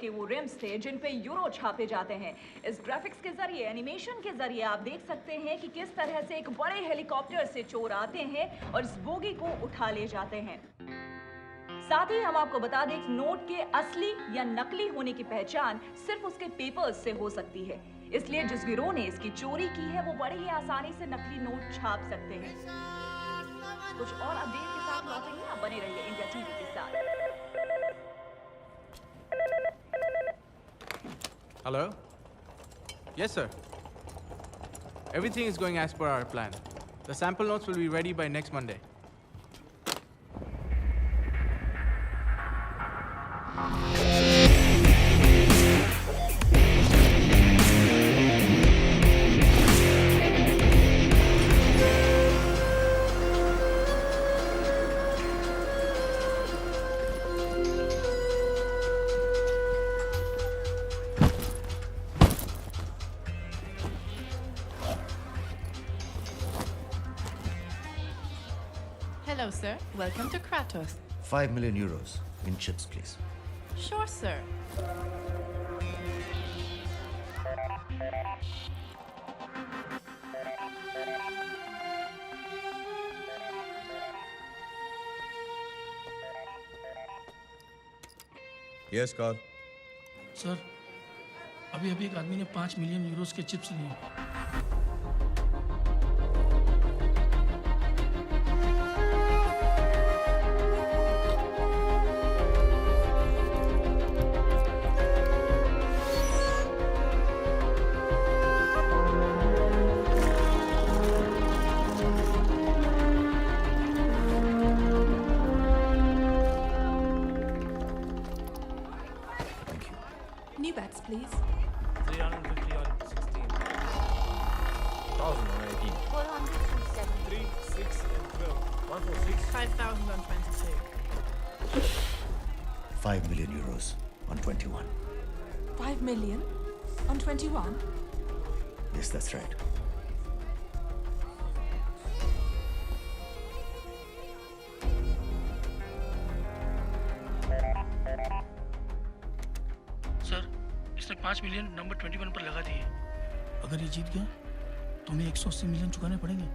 के वो रिम्स थे जिन पे यूरो छापे जाते हैं। इस ग्राफिक्स के जरिए, एनिमेशन के जरिए आप देख सकते हैं कि किस तरह से एक बड़े हेलीकॉप्टर से चोर आते हैं और इस बोगी को उठा ले जाते हैं। साथ ही हम आपको बता दें कि नोट के असली या नकली होने की पहचान सिर्फ उसके पेपर्स से हो सकती है। इसलिए जिस गिरोह ने इसकी चोरी की है वो बड़े ही आसानी से नकली नोट छाप सकते हैं। कुछ और अपडेट के साथ लौटेंगे, आप बने रहिए इंडिया टीवी के साथ। Hello? Yes, sir. Everything is going as per our plan. The sample notes will be ready by next Monday. Hello, sir. Welcome to Kratos. 5 million euros in chips, please. Sure, sir. Yes, Carl. Sir, अभी एक आदमी ने 5 million Euros के chips लिए। New bets, please. 350 on 16. 1000 on 18. 407. 3, 6, and 12. 146. 5,000 on 22. 5 million euros on 21. 5 million on 21? Yes, that's right. Sir, इसने 5 million number 21 पर लगा दिए। अगर ये जीत गया, तो हमें 180 मिलियन चुकाने पड़ेंगे।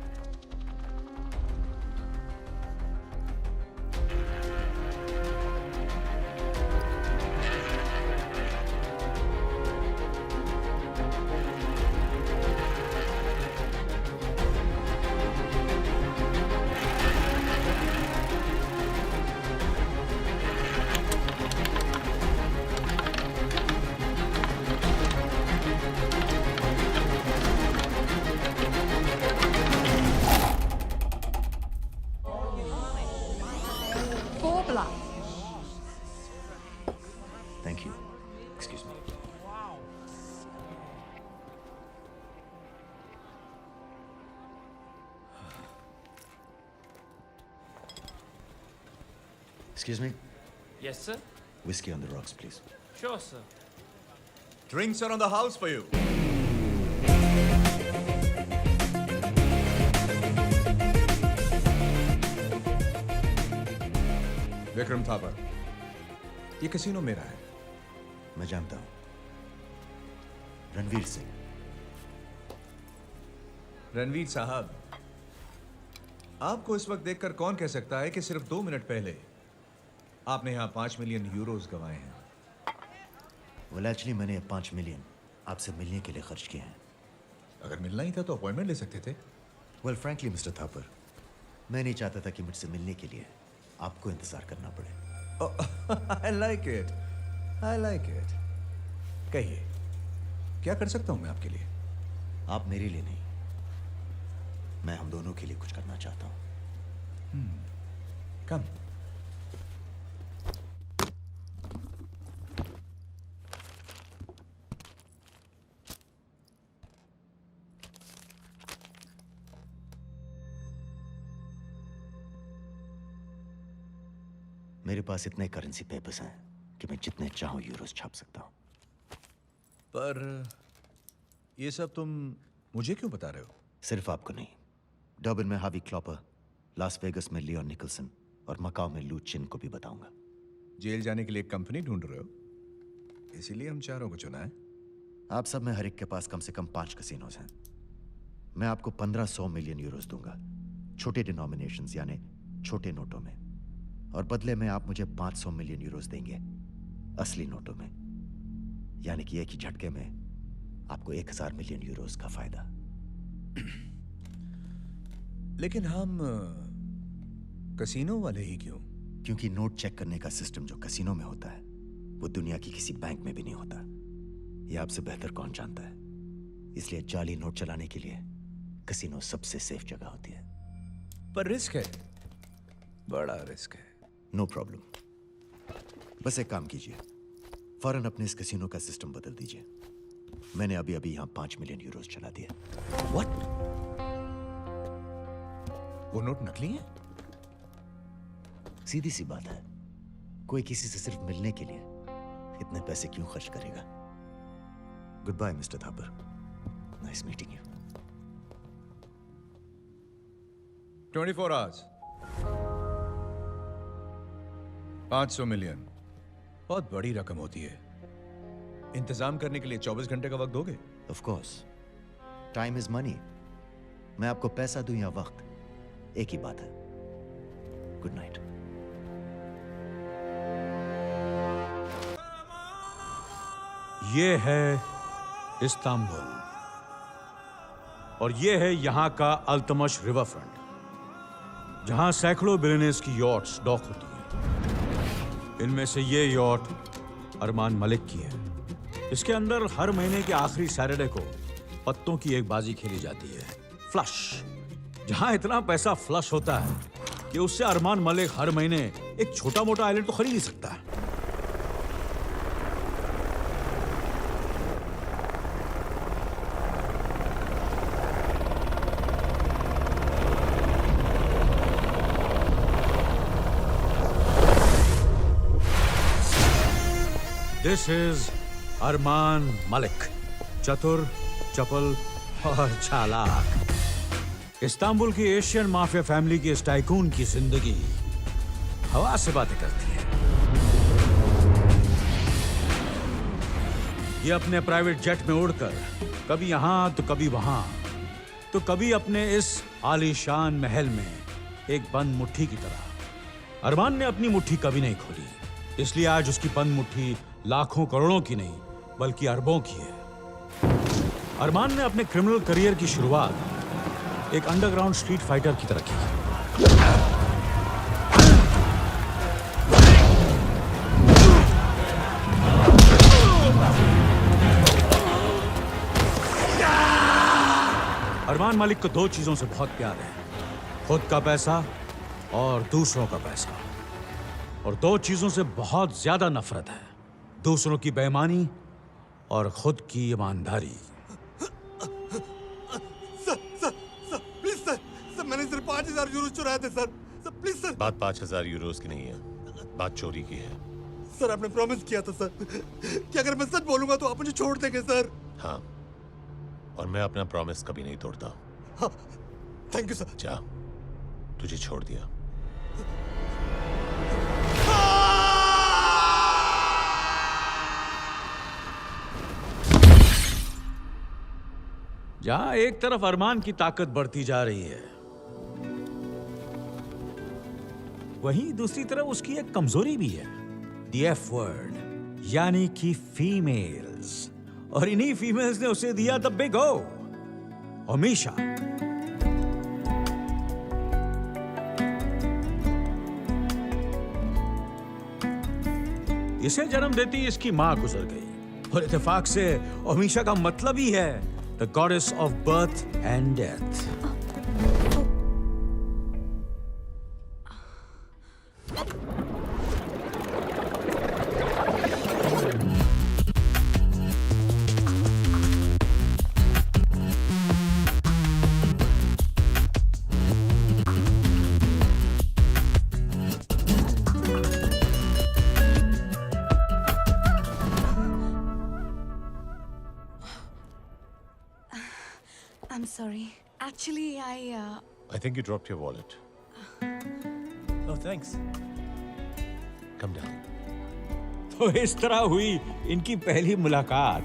Four black. Thank you. Excuse me. Excuse me. Yes, sir. Whiskey on the rocks, please. Sure, sir. Drinks are on the house for you. Vikram Thapar, ये कैसीनो मेरा है। मैं जानता हूं। रणवीर सिंह। रणवीर साहब, आपको इस वक्त देखकर कौन कह सकता है कि सिर्फ 2 मिनट पहले आपने यहां 5 मिलियन यूरोस गंवाए हैं? Well, actually, मैंने 5 मिलियन आपसे मिलने के लिए खर्च किए हैं। अगर मिलना ही था तो अपॉइंटमेंट ले सकते थे। Well, frankly, Mr. थापर, मैं नहीं चाहता था कि मुझसे मिलने के लिए आपको इंतजार करना पड़े। I like it. I like it. कहिए, क्या कर सकता हूं मैं आपके लिए? आप मेरे लिए नहीं, मैं हम दोनों के लिए कुछ करना चाहता हूं। कम। मेरे पास इतने करेंसी पेपर्स हैं कि मैं जितने चाहूं यूरोस छाप सकता हूं। पर ये सब तुम मुझे क्यों बता रहे हो? सिर्फ आपको नहीं, डर्बन में हावी क्लॉपर, लास वेगस में लियोन निकलसन और मकाओ में लू चिन को भी बताऊंगा। जेल जाने के लिए एक कंपनी ढूंढ रहे हो? इसीलिए हम चारों को चुना है। आप सब में हर एक के पास कम से कम 5 कसिनोज हैं। मैं आपको 1500 मिलियन यूरोस दूंगा, छोटे डिनोमिनेशंस यानी छोटे नोटों में, और बदले में आप मुझे 500 मिलियन यूरोस देंगे असली नोटों में, यानी कि एक ही झटके में आपको 1000 मिलियन यूरोस का फायदा। लेकिन हम कसीनो वाले ही क्यों? क्योंकि नोट चेक करने का सिस्टम जो कसिनो में होता है वो दुनिया की किसी बैंक में भी नहीं होता। ये आपसे बेहतर कौन जानता है। इसलिए जाली नोट चलाने के लिए कसिनो सबसे सेफ जगह होती है। पर रिस्क है, बड़ा रिस्क है। नो प्रॉब्लम, बस एक काम कीजिए, फौरन अपने इस कसिनो का सिस्टम बदल दीजिए। मैंने अभी अभी यहां 5 मिलियन यूरोस चला दिया। व्हाट? वो नोट नकली है? सीधी सी बात है, कोई किसी से सिर्फ मिलने के लिए इतने पैसे क्यों खर्च करेगा। Good bye mister Thapar, nice meeting you. 24 hours, 500 million बहुत बड़ी रकम होती है। इंतजाम करने के लिए 24 घंटे का वक्त दोगे? Of course, time is money. मैं आपको पैसा दूं या वक्त, एक ही बात है। Good night. ये है इस्तांबुल और ये है यहाँ का अल्तमश रिवर फ्रंट, जहाँ सैकड़ों बिलियनर्स की यॉट्स डॉक होती हैं। इनमें से ये यॉट अरमान मलिक की है। इसके अंदर हर महीने के आखिरी सैटरडे को पत्तों की एक बाजी खेली जाती है, फ्लश। जहाँ इतना पैसा फ्लश होता है कि उससे अरमान मलिक हर महीने एक छोटा मोटा आइलैंड तो खरीद ही सकता है। दिस इज अरमान मलिक, चतुर, चपल और चालाक। इस्तांबुल की एशियन माफिया फैमिली की इस टाइकून की जिंदगी हवा से बातें करती है। ये अपने प्राइवेट जेट में उड़कर कभी यहां तो कभी वहां तो कभी अपने इस आलीशान महल में एक बंद मुट्ठी की तरह। अरमान ने अपनी मुट्ठी कभी नहीं खोली, इसलिए आज उसकी बंद मुट्ठी लाखों करोड़ों की नहीं बल्कि अरबों की है। अरमान ने अपने क्रिमिनल करियर की शुरुआत एक अंडरग्राउंड स्ट्रीट फाइटर की तरह की। अरमान मलिक को 2 चीजों से बहुत प्यार है, खुद का पैसा और दूसरों का पैसा। और 2 चीजों से बहुत ज्यादा नफरत है, दूसरों की बेईमानी और खुद की ईमानदारी। प्लीज सर, मैंने सिर्फ 5000 यूरो चुराए थे सर, प्लीज सर। बात 5000 यूरोस की नहीं है, बात चोरी की है। सर आपने प्रॉमिस किया था सर कि अगर मैं सच बोलूंगा तो आप मुझे छोड़ देंगे सर। हाँ, और मैं अपना प्रॉमिस कभी नहीं तोड़ता। हाँ, थैंक यू सर। जा, तुझे छोड़ दिया। जहां एक तरफ अरमान की ताकत बढ़ती जा रही है, वहीं दूसरी तरफ उसकी एक कमजोरी भी है, द एफ वर्ड, यानी कि फीमेल्स। और इन्हीं फीमेल्स ने उसे दिया द बिग ओ, हमेशा। इसे जन्म देती इसकी मां गुजर गई, और इत्तेफाक से हमेशा का मतलब ही है the goddess of birth and death. I'm sorry. Actually, I think you dropped your wallet. Oh, thanks. Come down. तो इस तरह हुई इनकी पहली मुलाकात।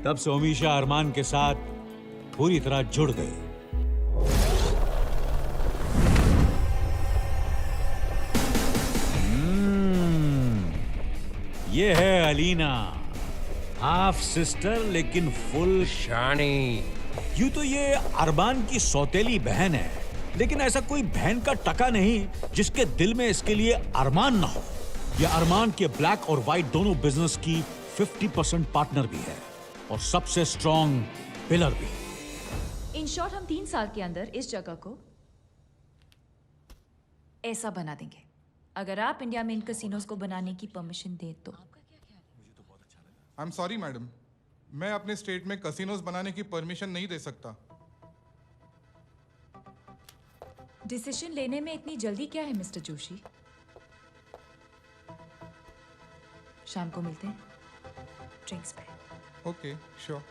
तब से ओमिशा अरमान के साथ पूरी तरह जुड़ गई। ये है अलीना, हाफ सिस्टर लेकिन फुल शानी। यूं तो ये अरमान की सौतेली बहन है, लेकिन ऐसा कोई बहन का टका नहीं जिसके दिल में इसके लिए अरमान ना हो। ये अरमान के ब्लैक और व्हाइट दोनों बिजनेस की 50% पार्टनर भी है और सबसे स्ट्रॉन्ग पिलर भी। इन शॉर्ट हम 3 साल के अंदर इस जगह को ऐसा बना देंगे, अगर आप इंडिया में इन कसिनोज को बनाने की परमिशन दें तो। आई एम सॉरी मैडम, मैं अपने स्टेट में कसिनोज बनाने की परमिशन नहीं दे सकता। डिसीजन लेने में इतनी जल्दी क्या है मिस्टर जोशी? शाम को मिलते हैं ड्रिंक्स पे। Okay, sure.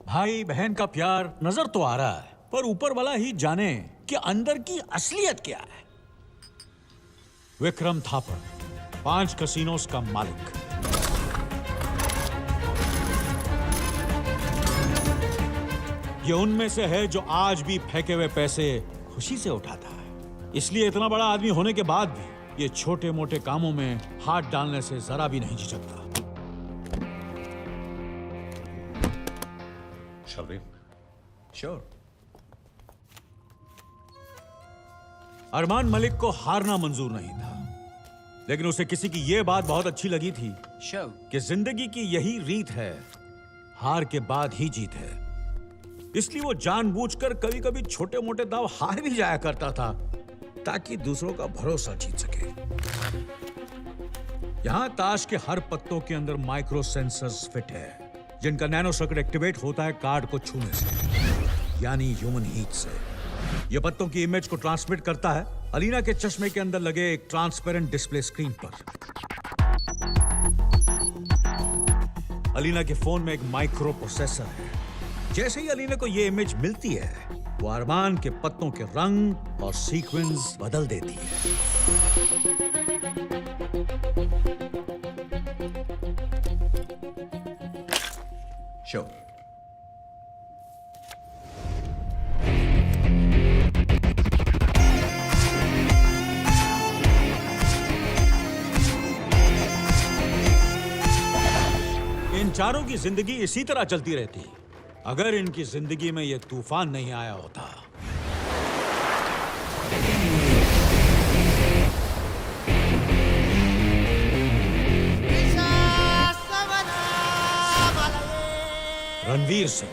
भाई बहन का प्यार नजर तो आ रहा है, पर ऊपर वाला ही जाने कि अंदर की असलियत क्या है। विक्रम थापर, 5 कसिनोज का मालिक। ये उनमें से है जो आज भी फेंके हुए पैसे खुशी से उठाता है। इसलिए इतना बड़ा आदमी होने के बाद भी ये छोटे मोटे कामों में हाथ डालने से जरा भी नहीं झिझकता। Shall we? Sure. Armaan Malik को हारना मंजूर नहीं था, लेकिन उसे किसी की यह बात बहुत अच्छी लगी थी कि जिंदगी की यही रीत है, हार के बाद ही जीत है। इसलिए वो जानबूझकर कभी कभी छोटे मोटे दांव हार भी जाया करता था ताकि दूसरों का भरोसा जीत सके। यहां ताश के हर पत्तों के अंदर माइक्रो सेंसर्स फिट है, जिनका नैनो सर्किट एक्टिवेट होता है कार्ड को छूने से, यानी ह्यूमन हीट से। यह पत्तों की इमेज को ट्रांसमिट करता है अलीना के चश्मे के अंदर लगे एक ट्रांसपेरेंट डिस्प्ले स्क्रीन पर। अलीना के फोन में एक माइक्रो प्रोसेसर है। जैसे ही अलीना को यह इमेज मिलती है, वो अरमान के पत्तों के रंग और सीक्वेंस बदल देती है। Sure. इन चारों की जिंदगी इसी तरह चलती रहती अगर इनकी जिंदगी में यह तूफान नहीं आया होता। रणवीर सिंह,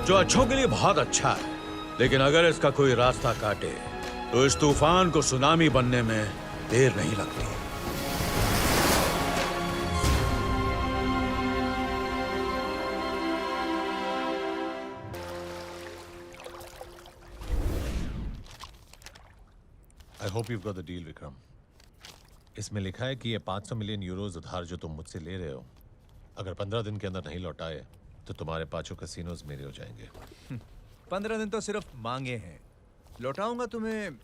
जो अच्छों के लिए बहुत अच्छा है, लेकिन अगर इसका कोई रास्ता काटे तो इस तूफान को सुनामी बनने में देर नहीं लगती। I hope you've got the deal, Vikram. इसमें लिखा है कि ये 500 मिलियन यूरोज उधार जो तुम मुझसे ले रहे हो, अगर 15 दिन के अंदर नहीं लौटाए तो तुम्हारे 5 कैसीनोज मेरे हो जाएंगे। 15 दिन तो सिर्फ मांगे हैं, लौटाऊंगा तुम्हें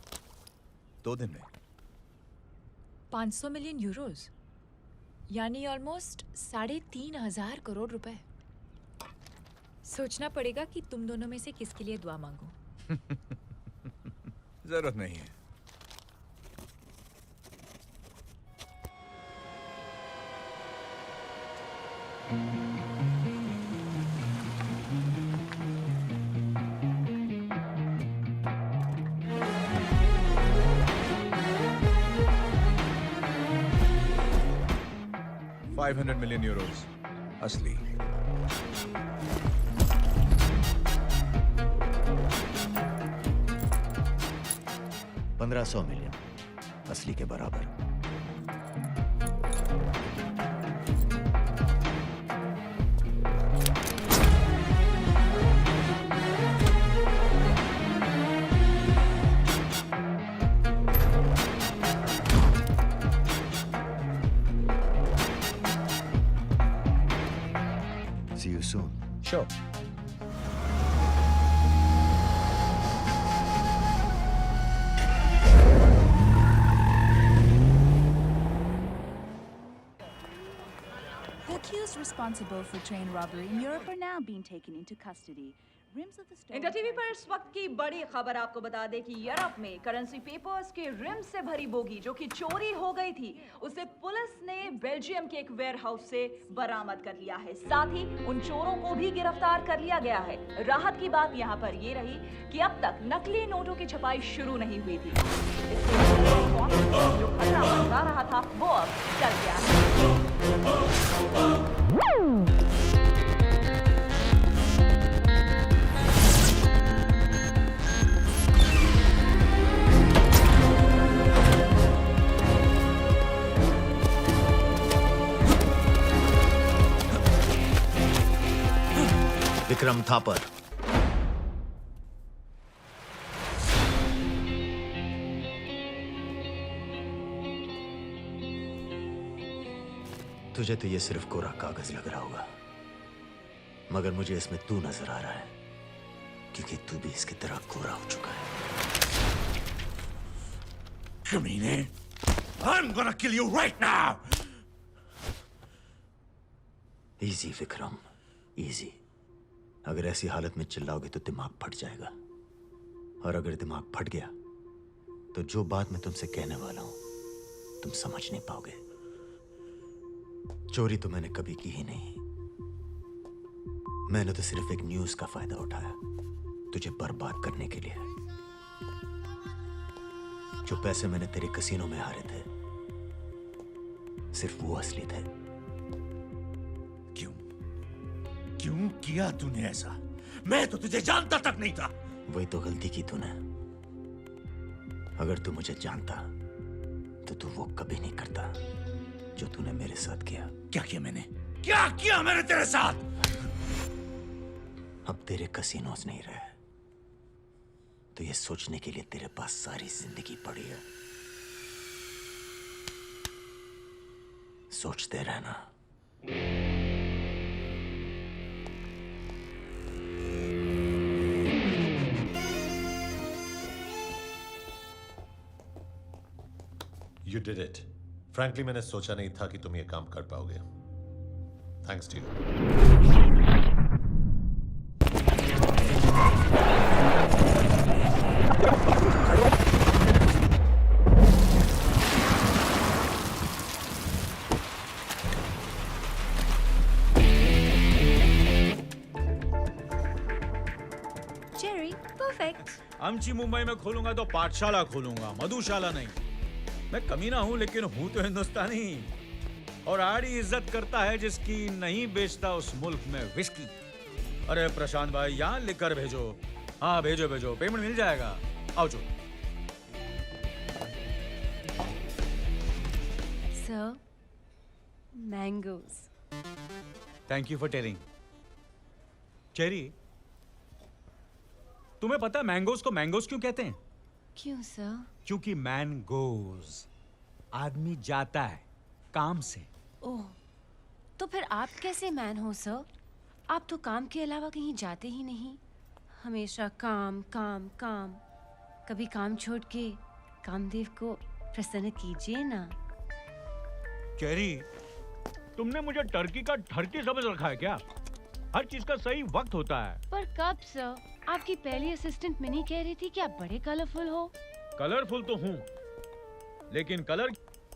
2 दिन में। 500 मिलियन यूरोज यानी ऑलमोस्ट 3,500 करोड़ रुपए। सोचना पड़ेगा कि तुम दोनों में से किसके लिए दुआ मांगो। जरूरत नहीं है। $500 मिलियन यूरोज असली। $1,500 मिलियन असली के बराबर। Sure. The accused responsible for train robbery in Europe are now being taken into custody. Rims of the stolen India TV पर इस वक्त की बड़ी खबर आपको बता दें कि यूरोप में करेंसी पेपर्स के रिम से भरी बोगी जो कि चोरी हो गई थी, उसे पुलिस ने बेल्जियम के एक वेयरहाउस से बरामद कर लिया है। साथ ही उन चोरों को भी गिरफ्तार कर लिया गया है। राहत की बात यहाँ पर ये रही कि अब तक नकली नोटों की छपाई शुरू नहीं हुई थी। इससे जो खतरा मंडरा रहा था वो अब टल गया है। विक्रम थापर, तुझे तो ये सिर्फ कोरा कागज लग रहा होगा, मगर मुझे इसमें तू नजर आ रहा है, क्योंकि तू भी इसकी तरह कोरा हो चुका है। कमीने, I'm gonna kill you right now! Easy Vikram, easy. अगर ऐसी हालत में चिल्लाओगे तो दिमाग फट जाएगा, और अगर दिमाग फट गया तो जो बात मैं तुमसे कहने वाला हूं तुम समझ नहीं पाओगे। चोरी तो मैंने कभी की ही नहीं, मैंने तो सिर्फ एक न्यूज का फायदा उठाया तुझे बर्बाद करने के लिए। जो पैसे मैंने तेरे कसीनो में हारे थे सिर्फ वो असली थे। क्यों किया तूने ऐसा? मैं तो तुझे जानता तक नहीं था। वही तो गलती की तूने। अगर तू मुझे जानता तो तू वो कभी नहीं करता जो तूने मेरे साथ किया। क्या किया मैंने? क्या किया मैंने तेरे साथ? अब तेरे कसीनोज नहीं रहे तो ये सोचने के लिए तेरे पास सारी जिंदगी पड़ी है। सोचते रहना। You did it. Frankly, मैंने सोचा नहीं था कि तुम ये काम कर पाओगे। Thanks to you. Jerry, perfect. आमची मुंबई में खोलूंगा तो पाठशाला खोलूंगा, मधुशाला नहीं। मैं कमीना हूं लेकिन हूं तो हिंदुस्तानी, और आड़ी इज्जत करता है जिसकी नहीं बेचता उस मुल्क में विस्की। अरे प्रशांत भाई, यहाँ लिखकर भेजो। हाँ भेजो भेजो, पेमेंट मिल जाएगा। आओ चलो। Sir, mangoes. Thank you for telling. Cherry, तुम्हें पता है मैंगोज को मैंगोज क्यों कहते हैं? क्यों सर? क्योंकि मैन गोज, आदमी जाता है काम से। ओह, तो फिर आप कैसे मैन हो सर? आप तो काम के अलावा कहीं जाते ही नहीं, हमेशा काम काम काम। कभी काम छोड़ के कामदेव को प्रसन्न कीजिए ना। चेरी, तुमने मुझे टर्की का ठरकी समझ रखा है क्या? हर चीज का सही वक्त होता है। पर कब सर? आपकी पहली असिस्टेंट मिनी कह रही थी कि आप बड़े कलरफुल हो। कलरफुल तो हूँ, लेकिन कलर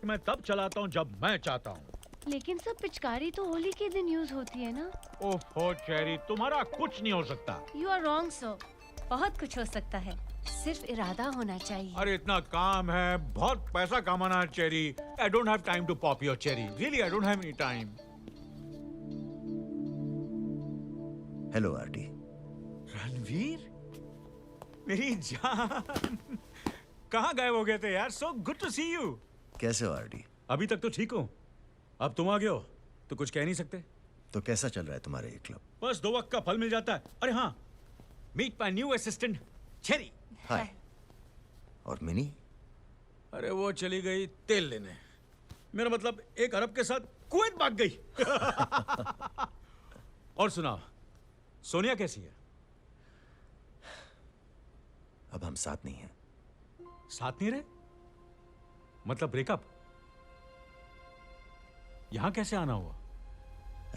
मैं तब चलाता हूँ जब मैं चाहता हूँ। लेकिन सब पिचकारी तो होली के दिन यूज होती है ना। ओहो चेरी, तुम्हारा कुछ नहीं हो सकता। यू आर रॉन्ग सर, बहुत कुछ हो सकता है, सिर्फ इरादा होना चाहिए। अरे इतना काम है, बहुत पैसा कमाना है Cherry. I don't have time to pop your cherry, really I don't have any time. Hello RT. Ranveer, मेरी जान, कहाँ गायब हो गए थे यार? So good to see you. कैसे हो आरटी? अभी तक तो ठीक हूँ, अब तुम आ गए हो तो कुछ कह नहीं सकते। तो कैसा चल रहा है तुम्हारा ये क्लब? बस 2 वक्त का फल मिल जाता है। अरे हाँ, meet my new assistant Cherry. Hi. और मिनी? अरे वो चली गई तेल लेने, मेरा मतलब 1 अरब के साथ कुवैत भाग गई। और सुनाओ, सोनिया कैसी है? अब हम साथ नहीं हैं। साथ नहीं रहे? मतलब ब्रेकअप? यहां कैसे आना हुआ?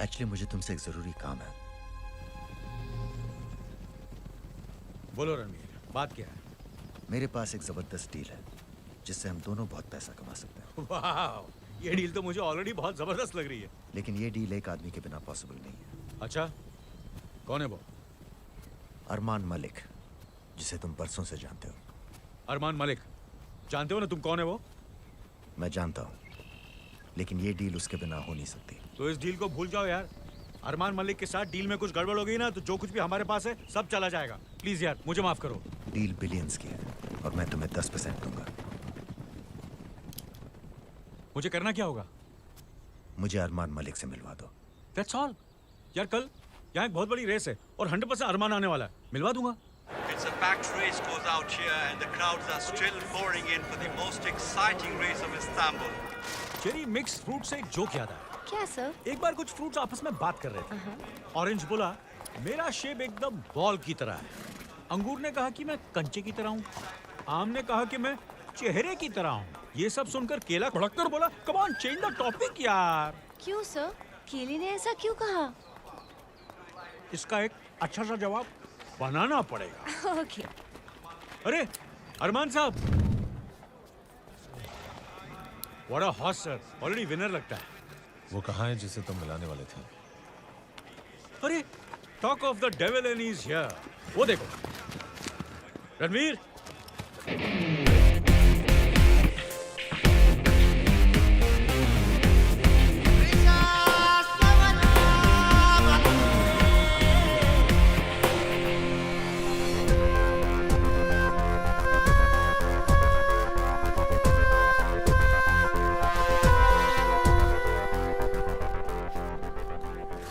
एक्चुअली मुझे तुमसे एक जरूरी काम है। बोलो रणवीर, बात क्या है? मेरे पास एक जबरदस्त डील है जिससे हम दोनों बहुत पैसा कमा सकते हैं। वाह, ये डील तो मुझे ऑलरेडी बहुत जबरदस्त लग रही है। लेकिन ये डील एक आदमी के बिना पॉसिबल नहीं है। अच्छा, कौन है वो? अरमान मलिक, जिसे तुम बरसों से जानते हो। अरमान मलिक, जानते हो ना तुम कौन है वो? मैं जानता हूं, लेकिन ये डील उसके बिना हो नहीं सकती। तो इस डील को भूल जाओ यार। अरमान मलिक के साथ डील में कुछ गड़बड़ हो गई ना तो जो कुछ भी हमारे पास है सब चला जाएगा। प्लीज यार, मुझे माफ करो। डील बिलियंस की है और मैं तुम्हें 10% दूंगा। मुझे करना क्या होगा? मुझे अरमान मलिक से मिलवा दो। That's all. यार कल यहाँ एक बहुत बड़ी रेस है और 100% अरमान आने वाला है। मिलवा दूंगा। It's a packed race goes out here and the crowds are still pouring in for the most exciting race of Istanbul. Cherry mix fruit से एक जोक याद आया। क्या सर? एक बार कुछ फ्रूट्स आपस में बात कर रहे थे। ऑरेंज बोला, मेरा शेप एकदम बॉल की तरह है। अंगूर ने कहा कि मैं कंचे की तरह हूँ। आम ने कहा कि मैं चेहरे की तरह हूँ। ये सब सुनकर केला भड़क कर बोला, come on change the topic यार। क्यों सर? केले ने ऐसा क्यों कहा? इसका एक अच्छा सा जवाब बनाना पड़ेगा। ओके। अरे अरमान साहब, what a horse sir, already winner लगता है। वो कहाँ है जिसे तुम मिलाने वाले थे? अरे talk of the devil and he is here. वो देखो रणवीर।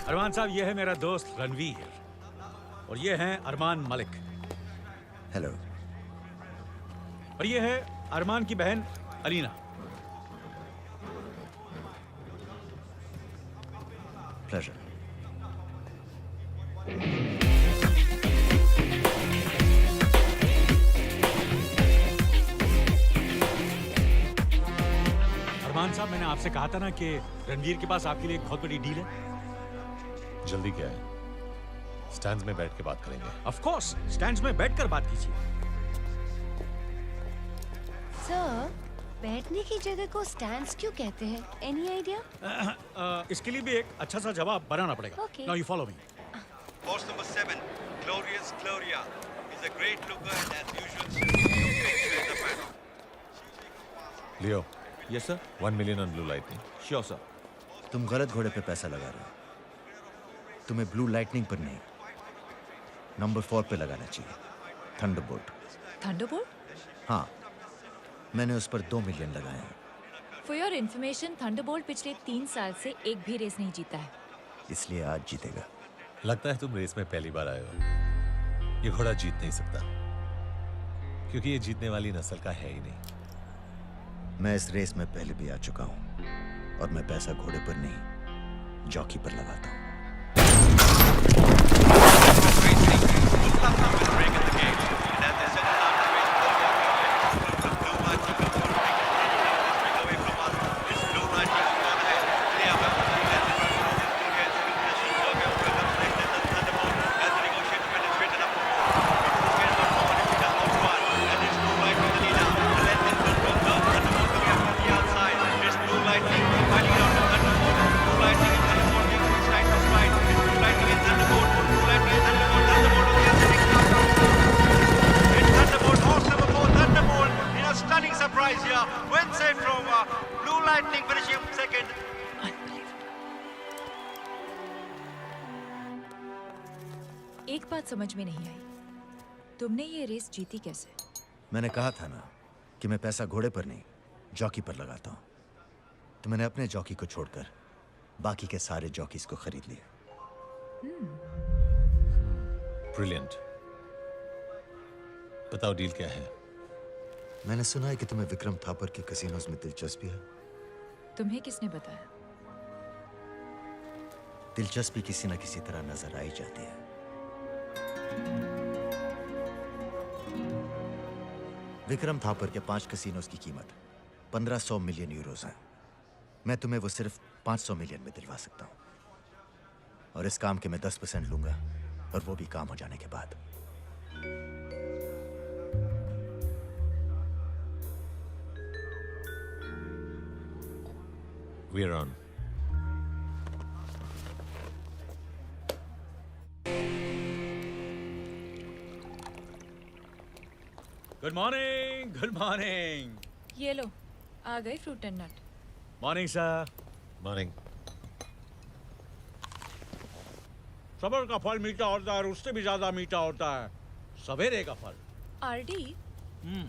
अरमान साहब, ये है मेरा दोस्त रणवीर और ये हैं अरमान मलिक। हेलो। और ये है अरमान की बहन अलीना। प्लेजर। अरमान साहब, मैंने आपसे कहा था ना कि रणवीर के पास आपके लिए एक बहुत बड़ी डील है। जल्दी क्या है? स्टैंड्स में बैठ के बात करेंगे। ऑफ कोर्स, स्टैंड्स में बैठकर बात कीजिए। सर, बैठने की जगह को स्टैंड्स क्यों कहते हैं? Any idea? इसके लिए भी एक अच्छा सा जवाब बनाना पड़ेगा। Okay. Now you follow me. Horse number 7, Glorious Gloria, is a great looker and as usual she's picture in the panel. Leo. Yes sir. 1 million on blue lightning. Sure sir. तुम गलत घोड़े पे पैसा लगा रहे हो। तुम्हें ब्लू लाइटनिंग पर नहीं, नंबर 4 पे लगाना चाहिए, थंडरबोल्ट। थंडरबोल्ट? हाँ, मैंने उस पर 2 मिलियन लगाए हैं। फॉर योर इन्फॉर्मेशन, थंडरबोल्ट पिछले 3 साल से एक भी रेस नहीं जीता है। इसलिए आज जीतेगा। लगता है तुम रेस में पहली बार आए हो। ये घोड़ा जीत नहीं सकता क्योंकि ये जीतने वाली नस्ल का है ही नहीं। मैं इस रेस में पहले भी आ चुका हूँ और मैं पैसा घोड़े पर नहीं, जॉकी पर लगाता हूँ। एक बात समझ में नहीं आई, तुमने ये रेस जीती कैसे? मैंने कहा था ना कि मैं पैसा घोड़े पर नहीं, जॉकी पर लगाता हूँ। तो मैंने अपने जॉकी को छोड़कर बाकी के सारे जॉकीज को खरीद लिया। ब्रिलियंट। बताओ डील क्या है? मैंने सुना है कि तुम्हें विक्रम थापर के कैसीनोज में दिलचस्पी है। तुम्हें किसने बताया? दिलचस्पी किसी न किसी तरह नजर आ ही जाती है। विक्रम थापर के 5 कैसीनोज की कीमत 1500 मिलियन यूरोज है। मैं तुम्हें वो सिर्फ 500 मिलियन में दिलवा सकता हूं, और इस काम के मैं 10% लूंगा, और वो भी काम हो जाने के बाद। We're on. Good morning, good morning. ये लो, आ गए fruit and nut. Morning sir. Morning. सबर का फल मीठा होता है और उससे भी ज्यादा मीठा होता है सवेरे का फल। आरडी,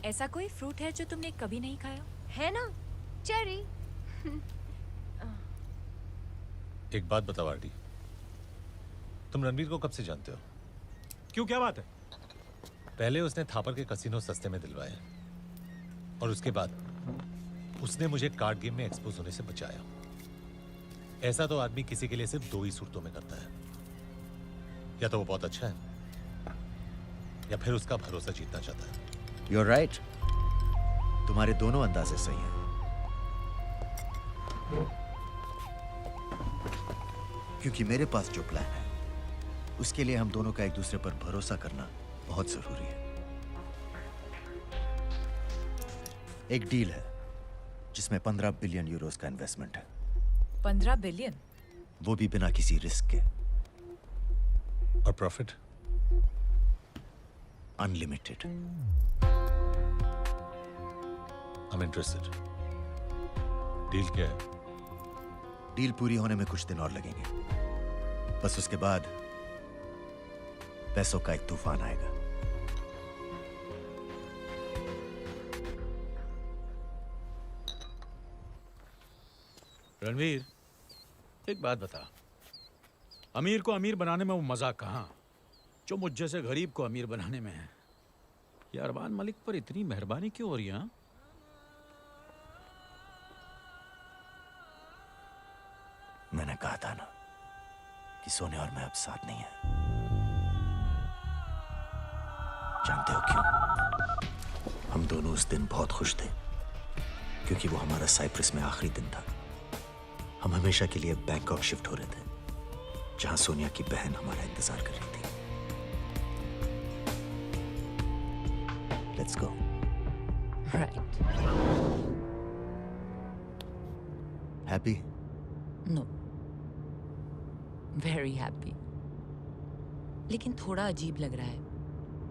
ऐसा कोई फ्रूट है जो तुमने कभी नहीं खाया? है ना, चेरी। एक बात बताओ आरडी, तुम रणवीर को कब से जानते हो? क्यों, क्या बात है? पहले उसने थापर के कसिनो सस्ते में दिलवाए, और उसके बाद उसने मुझे कार्ड गेम में एक्सपोज होने से बचाया। ऐसा तो आदमी किसी के लिए सिर्फ 2 ही सूरतों में करता है, या तो वो बहुत अच्छा है, या फिर उसका भरोसा जीतना चाहता है। You're right. तुम्हारे दोनों अंदाजे सही हैं। क्योंकि मेरे पास जो प्लान है, उसके लिए हम दोनों का एक दूसरे पर भरोसा करना बहुत जरूरी है। एक डील है जिसमें 15 बिलियन यूरोस का इन्वेस्टमेंट है। 15 बिलियन? वो भी बिना किसी रिस्क के। और profit? Unlimited. I'm interested. Deal क्या है? डील पूरी होने में कुछ दिन और लगेंगे, बस उसके बाद पैसों का एक तूफान आएगा। रणवीर, एक बात बता, अमीर को अमीर बनाने में वो मजा कहाँ जो मुझ जैसे गरीब को अमीर बनाने में है? ये अरमान मलिक पर इतनी मेहरबानी क्यों हो रही है? मैंने कहा था ना कि सोने और मैं अब साथ नहीं है। जानते हो क्यों? हम दोनों उस दिन बहुत खुश थे, क्योंकि वो हमारा साइप्रस में आखिरी दिन था। हम हमेशा के लिए बैंकॉक शिफ्ट हो रहे थे, जहां सोनिया की बहन हमारा इंतजार कर रही थी। Let's go. Right. Happy? No, very happy. लेकिन थोड़ा अजीब लग रहा है।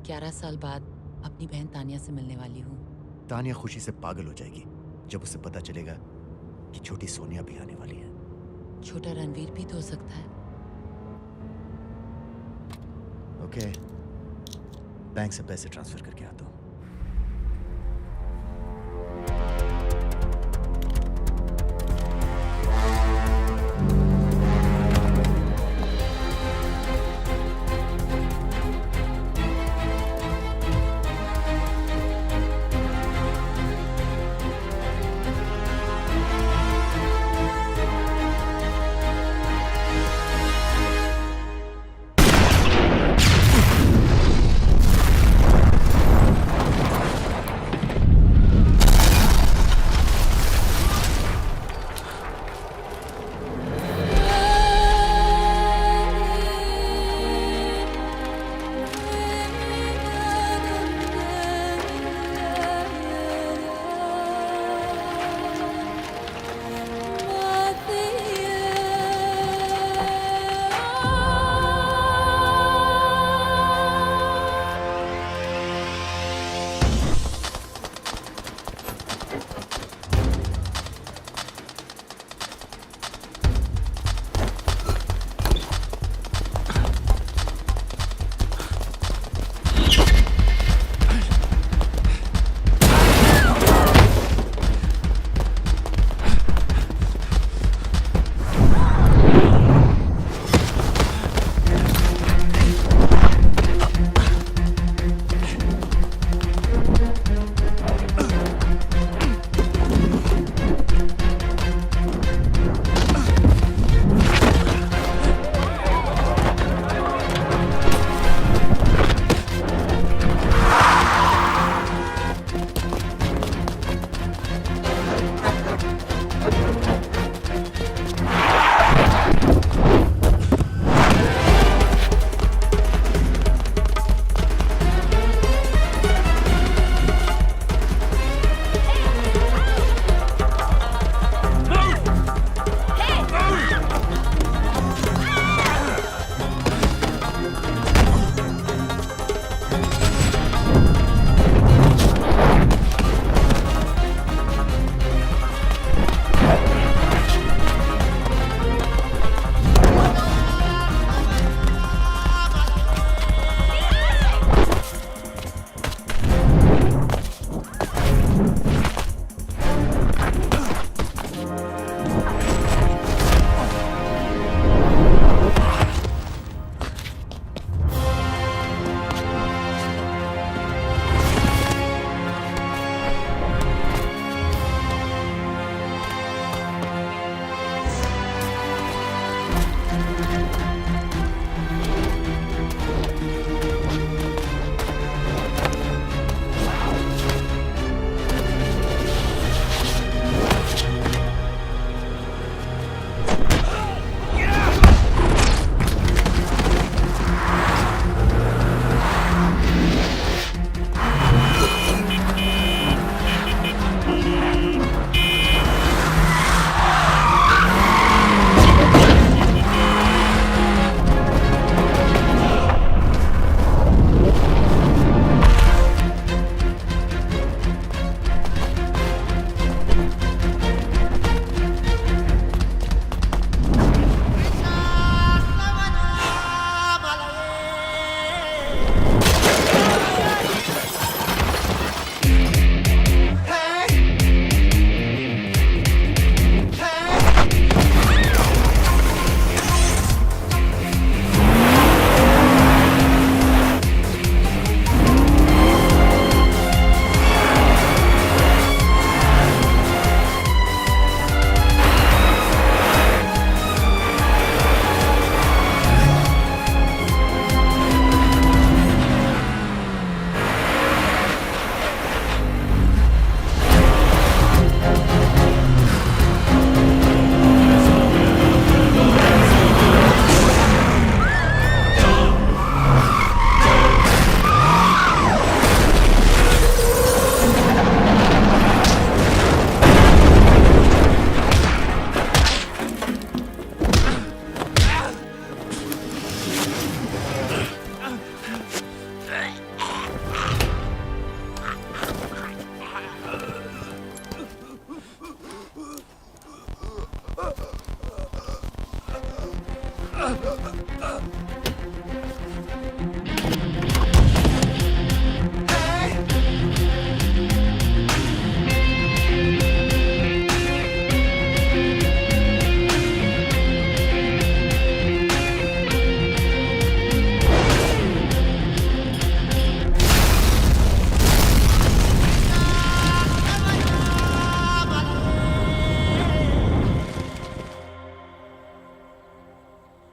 11 साल बाद अपनी बहन तानिया से मिलने वाली हूँ। तानिया खुशी से पागल हो जाएगी जब उसे पता चलेगा कि छोटी सोनिया भी आने वाली है। छोटा रणवीर भी तो हो सकता है। ओके, बैंक से पैसे ट्रांसफर करके आता हूँ।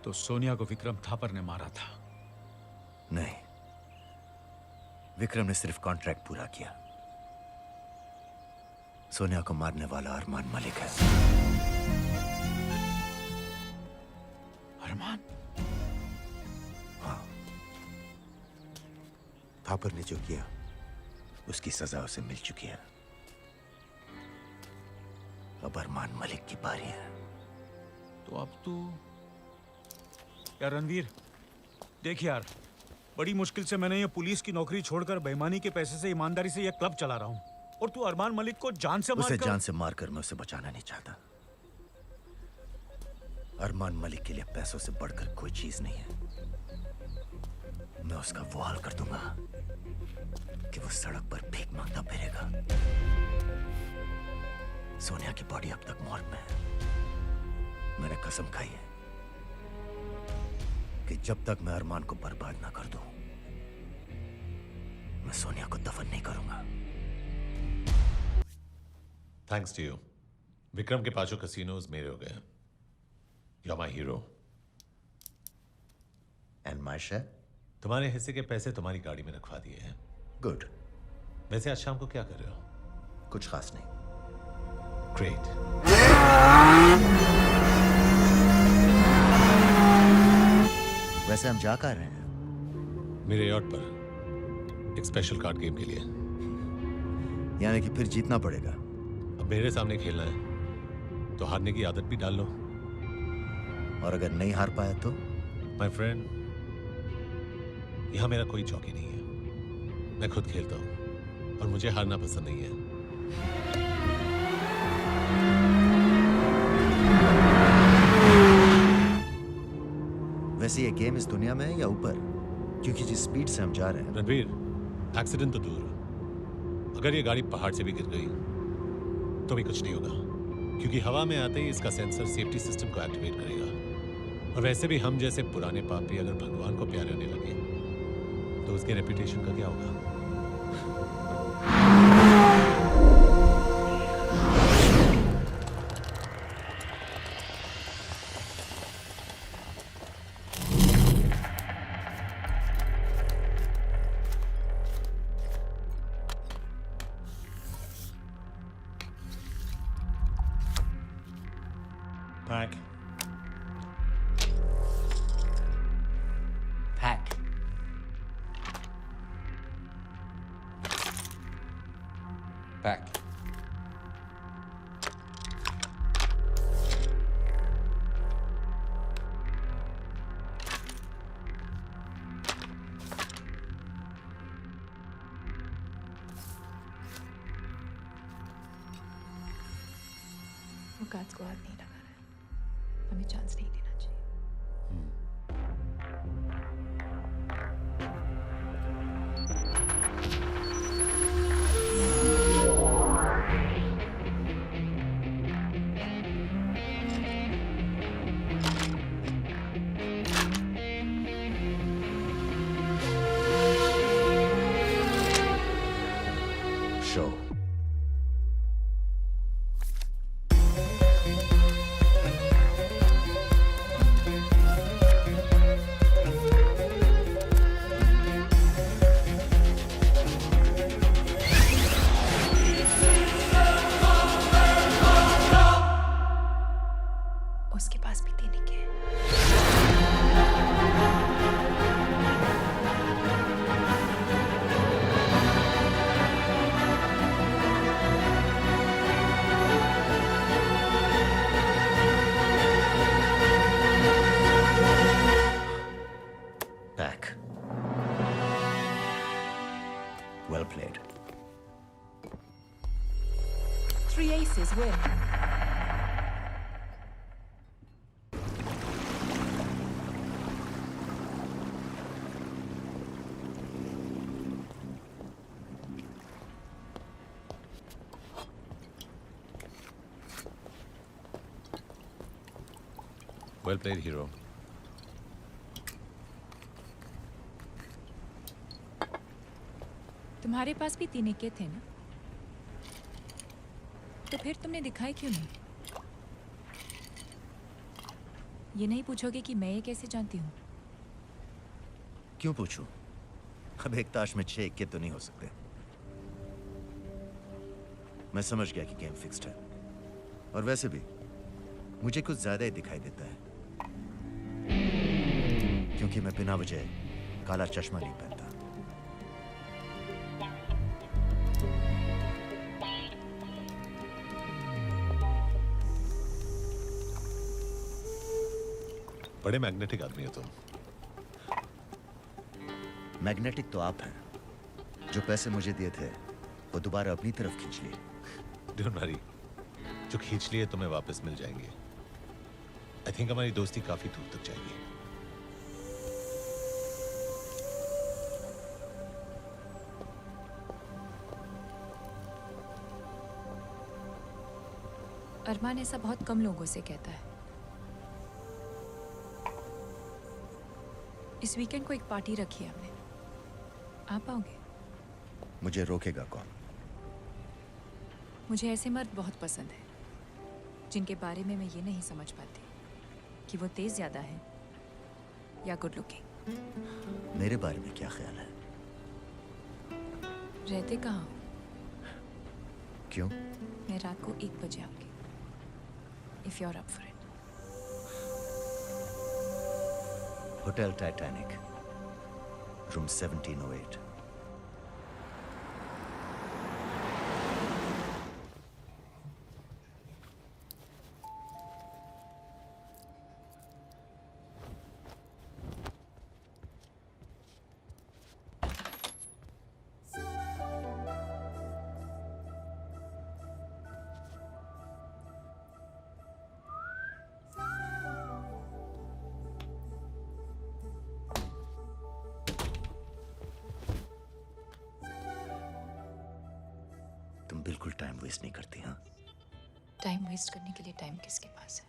तो सोनिया को विक्रम थापर ने मारा था? नहीं, विक्रम ने सिर्फ कॉन्ट्रैक्ट पूरा किया। सोनिया को मारने वाला अरमान मलिक है। अरमान? हाँ, थापर ने जो किया उसकी सजा उसे मिल चुकी है। अब अरमान मलिक की बारी है। तो अब तू यार रणवीर, देख यार, बड़ी मुश्किल से मैंने ये पुलिस की नौकरी छोड़कर बेईमानी के पैसे से ईमानदारी से ये क्लब चला रहा हूं, और तू अरमान मलिक को जान से उसे जान से मारकर मैं उसे बचाना नहीं चाहता। अरमान मलिक के लिए पैसों से बढ़कर कोई चीज नहीं है। मैं उसका वो हाल कर दूंगा कि वो सड़क पर भीख मांगता फिरेगा। सोनिया की बॉडी अब तक मॉर्ग में है। मैंने कसम खाई है कि जब तक मैं अरमान को बर्बाद ना कर दूं, मैं सोनिया को दफन नहीं करूंगा। Thanks to you. विक्रम के पांचों कैसीनोज मेरे हो गए। You are my hero. And my share? तुम्हारे हिस्से के पैसे तुम्हारी गाड़ी में रखवा दिए हैं। गुड। वैसे आज शाम को क्या कर रहे हो? कुछ खास नहीं। ग्रेट। वैसे हम जा कहाँ रहे हैं? मेरे यॉट पर एक स्पेशल कार्ड गेम के लिए। यानी कि फिर जीतना पड़ेगा। अब मेरे सामने खेलना है तो हारने की आदत भी डाल लो। और अगर नहीं हार पाया तो? माय फ्रेंड, यहां मेरा कोई चौकी नहीं है। मैं खुद खेलता हूं और मुझे हारना पसंद नहीं है। वैसे ये गेम इस दुनिया में है या ऊपर? क्योंकि जिस स्पीड से हम जा रहे हैं। रणवीर, एक्सीडेंट तो दूर, अगर ये गाड़ी पहाड़ से भी गिर गई तो भी कुछ नहीं होगा, क्योंकि हवा में आते ही इसका सेंसर सेफ्टी सिस्टम को एक्टिवेट करेगा। और वैसे भी हम जैसे पुराने पापी अगर भगवान को प्यारे होने लगे तो उसके रेपुटेशन का क्या होगा? Pack. Pack. Pack. वो काज को हाथ नहीं लगा रहा है, हमें चांस नहीं देना चाहिए। Show. उसके पास भी देने के हैं। Pack. Well played. 3 aces win. Well played, hero. तुम्हारे पास भी 3 के थे ना? तो फिर तुमने दिखाए क्यों नहीं? ये नहीं पूछोगे कि मैं ये कैसे जानती हूँ? क्यों पूछूं? अब एक ताश में 6 इक्के तो नहीं हो सकते। मैं समझ गया कि गेम फिक्स्ड है, और वैसे भी मुझे कुछ ज्यादा ही दिखाई देता है, क्योंकि मैं बिना वजह काला चश्मा नहीं पहनता। बड़े मैग्नेटिक आदमी हो तुम। मैग्नेटिक तो आप हैं। जो पैसे मुझे दिए थे वो दोबारा अपनी तरफ खींच लिए। डोंट वरी, जो खींच लिए तुम्हें वापस मिल जाएंगे। आई थिंक हमारी दोस्ती काफी दूर तक जाएगी। अरमान ऐसा बहुत कम लोगों से कहता है। इस वीकेंड को एक पार्टी रखी है हमने, आप आओगे? मुझे रोकेगा कौन? मुझे ऐसे मर्द बहुत पसंद है जिनके बारे में मैं ये नहीं समझ पाती कि वो तेज ज्यादा है या गुड लुकिंग। मेरे बारे में क्या ख्याल है? रहते कहाँ हो? क्यों? मैं रात को 1 बजे आऊंगी, if you are up for it. Hotel Titanic, room 1708। बिल्कुल टाइम वेस्ट नहीं करती। हाँ, टाइम वेस्ट करने के लिए टाइम किसके पास है?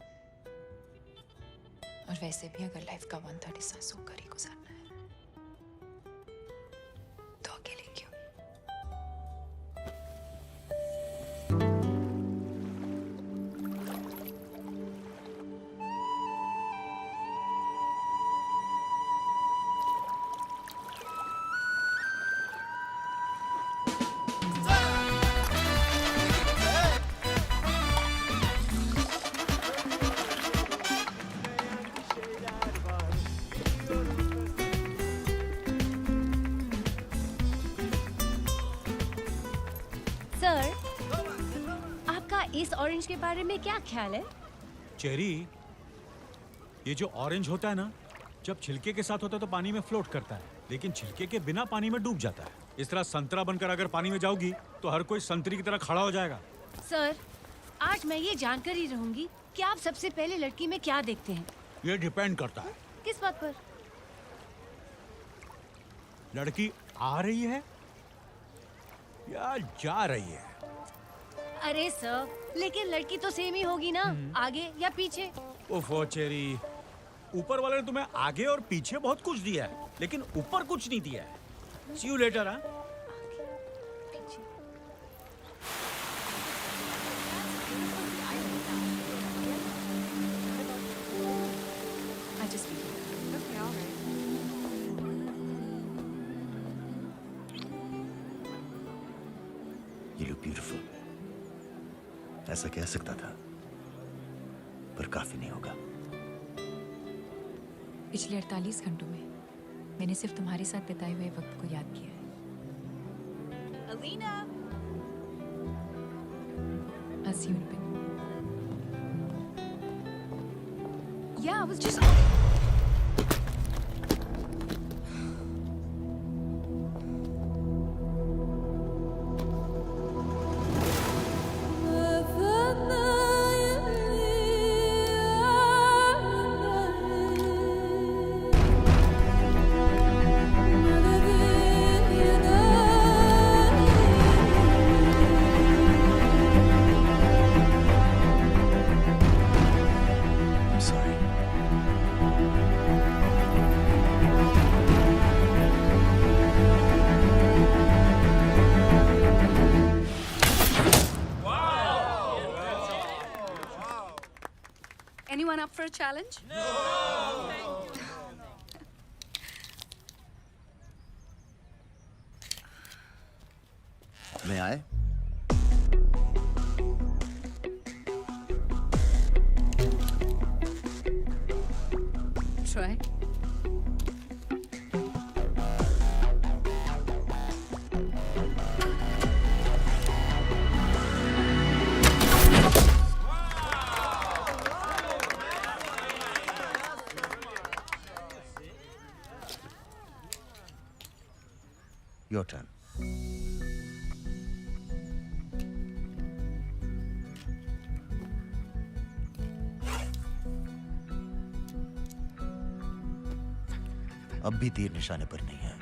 और वैसे भी अगर लाइफ का 1/3 हिस्सा सोकर ही गुजारना है तो अकेले क्यों? सर, आपका इस ऑरेंज के बारे में क्या ख्याल है? चेरी, ये जो ऑरेंज होता है ना, जब छिलके के साथ होता है तो पानी में फ्लोट करता है, लेकिन छिलके के बिना पानी में डूब जाता है। इस तरह संतरा बनकर अगर पानी में जाओगी तो हर कोई संतरी की तरह खड़ा हो जाएगा। सर, आज मैं ये जानकर ही रहूंगी कि आप सबसे पहले लड़की में क्या देखते हैं। ये डिपेंड करता है। किस बात पर? लड़की आ रही है या जा रही है? अरे सर, लेकिन लड़की तो सेम ही होगी ना, आगे या पीछे। ओफो चेरी, ऊपर वाले ने तुम्हें आगे और पीछे बहुत कुछ दिया है, लेकिन ऊपर कुछ नहीं दिया है। See you later, हाँ? I just feel it. Okay, all right. You look beautiful. ऐसा कह सकता था, पर काफी नहीं होगा। पिछले 48 घंटों में मैंने सिर्फ तुम्हारे साथ बिताए हुए वक्त को याद किया है। Alina! I'll see you in a bit. Yeah, I was just... I'm sorry. Anyone up for a challenge? मैं आए? Try. Your turn. अब भी तीर निशाने पर नहीं है।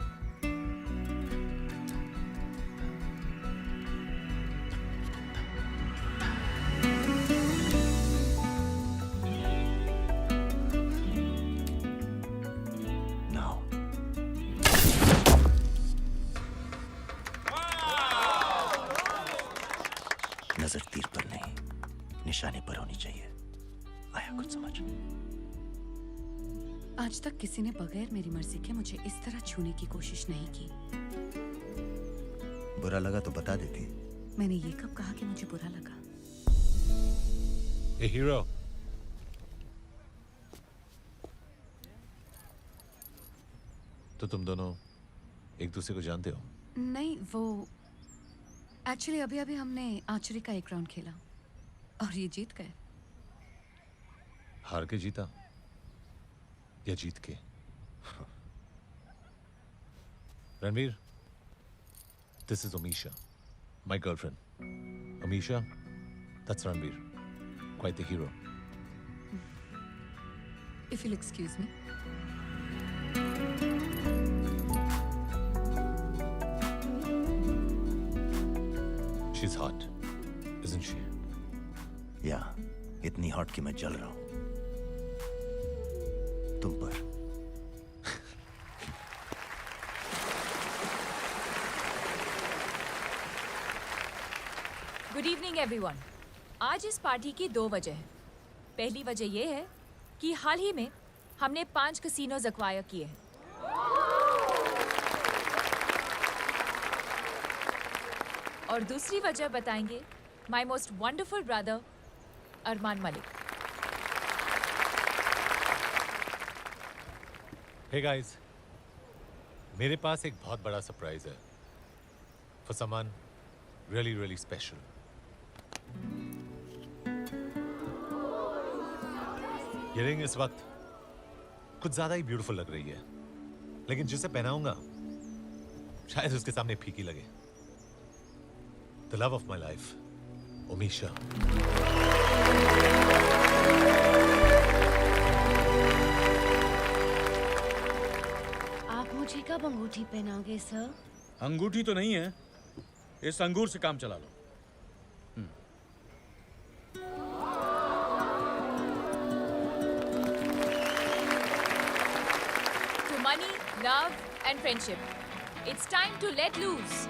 Now. नजर तीर पर नहीं, निशाने पर होनी चाहिए। आया कुछ समझ? आज तक किसी ने बगैर मेरी मर्जी के मुझे इस तरह छूने की कोशिश नहीं की। बुरा लगा तो बता देती। मैंने ये कब कहा कि मुझे बुरा लगा? ए हीरो, तो तुम दोनों एक दूसरे को जानते हो? नहीं, वो एक्चुअली अभी अभी हमने आर्चरी का एक राउंड खेला और ये जीत गए। हार के जीता या जीत के? Ranveer, this is Amisha, my girlfriend. Amisha, that's Ranveer, quite the hero. If you'll excuse me. She's hot, isn't she? या इतनी हॉट कि मैं जल रहा हूं तुम पर। Good evening everyone. आज इस पार्टी की 2 वजह है। पहली वजह यह है कि हाल ही में हमने 5 कसिनोज एक्वायर किए हैं। और दूसरी वजह बताएंगे my most wonderful brother Armaan Malik. Hey guys, मेरे पास एक बहुत बड़ा सरप्राइज है for someone really really special. ये रिंग इस वक्त कुछ ज्यादा ही ब्यूटीफुल लग रही है, लेकिन जिसे पहनाऊंगा शायद उसके सामने फीकी लगे। The love of my life, Omisha. आप मुझे कब अंगूठी पहनाओगे सर? अंगूठी तो नहीं है, इस अंगूर से काम चला लो। To money, love and friendship. It's time to let loose.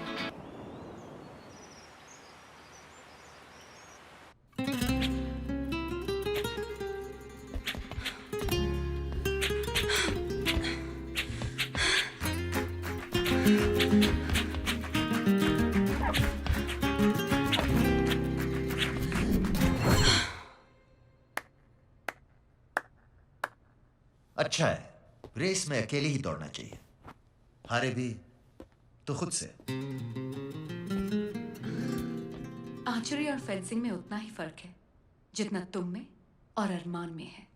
अच्छा है, रेस में अकेले ही दौड़ना चाहिए, हारे भी तो खुद से। आर्चरी और फेंसिंग में उतना ही फर्क है जितना तुम में और अरमान में है।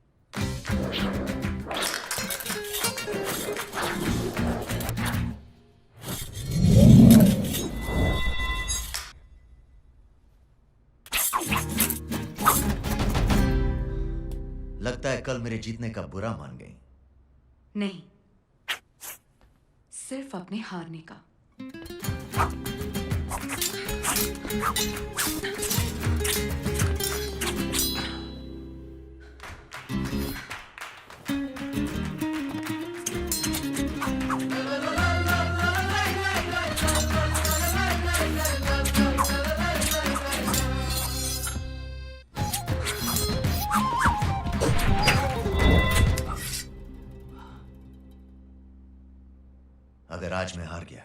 लगता है कल मेरे जीतने का बुरा मान गई। नहीं, सिर्फ अपने हारने का। अगर आज मैं हार गया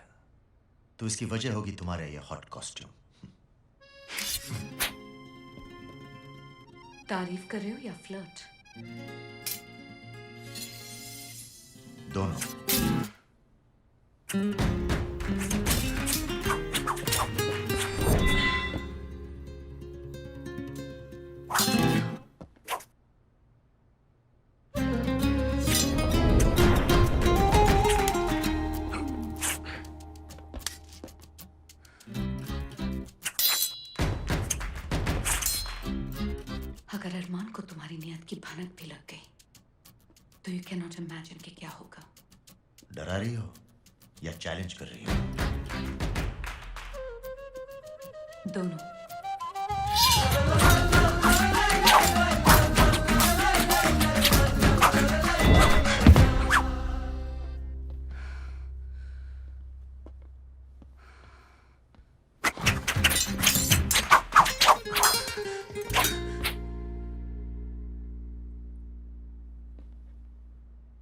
तो इसकी वजह होगी तुम्हारा ये हॉट कॉस्ट्यूम। तारीफ कर रहे हो या फ्लर्ट? दोनों। अगर अरमान को तुम्हारी नियत की भनक भी लग गई तो यू कैन नॉट इमेजिन कि क्या होगा। डरा रही हो या चैलेंज कर रही हो? दोनों।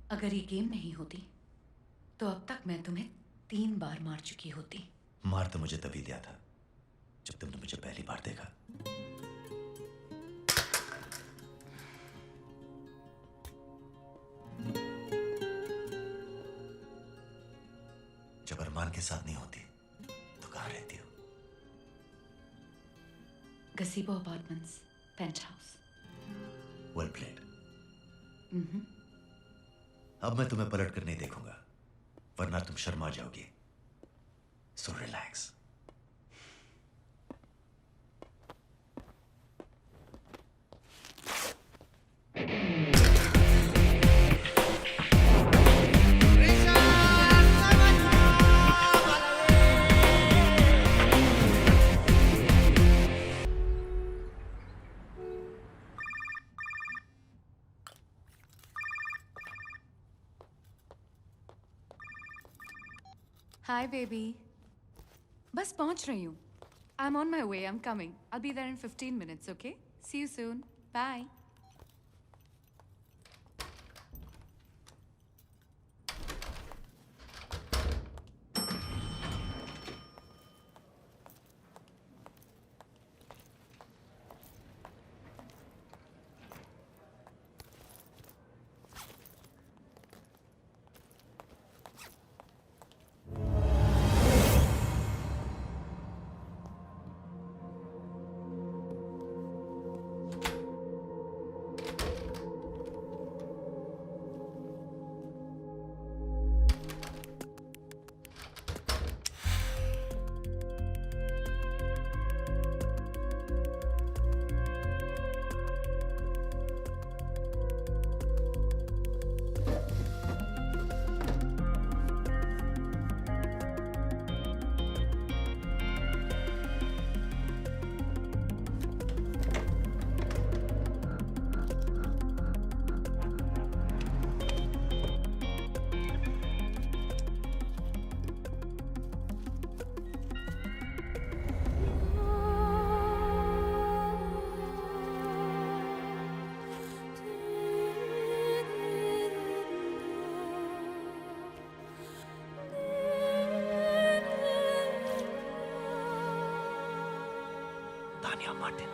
अगर ये गेम नहीं होती तो अब तक मैं तुम्हें 3 बार मार चुकी होती। मार तो मुझे तभी दिया था जब तुमने मुझे पहली बार देखा। जब अरमान के साथ नहीं होती तो कहाँ रहती हो? Gazebo apartments, penthouse. Well played. अब मैं तुम्हें पलट कर नहीं देखूंगा, वरना तुम शर्मा जाओगी। So relax. Hi baby. बस पहुंच रही हूँ। I am on my way, I am coming. I be there in 15 minutes, okay? See you soon. Bye. Tania Martin.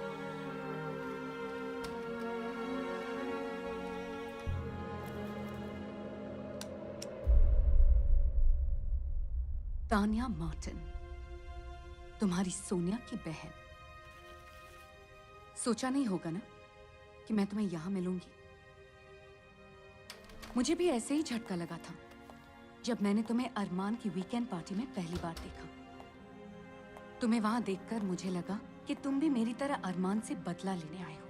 Tania Martin, तुम्हारी सोनिया की बहन। सोचा नहीं होगा ना कि मैं तुम्हें यहां मिलूंगी। मुझे भी ऐसे ही झटका लगा था जब मैंने तुम्हें अरमान की वीकेंड पार्टी में पहली बार देखा। तुम्हें वहां देखकर मुझे लगा कि तुम भी मेरी तरह अरमान से बदला लेने आए हो,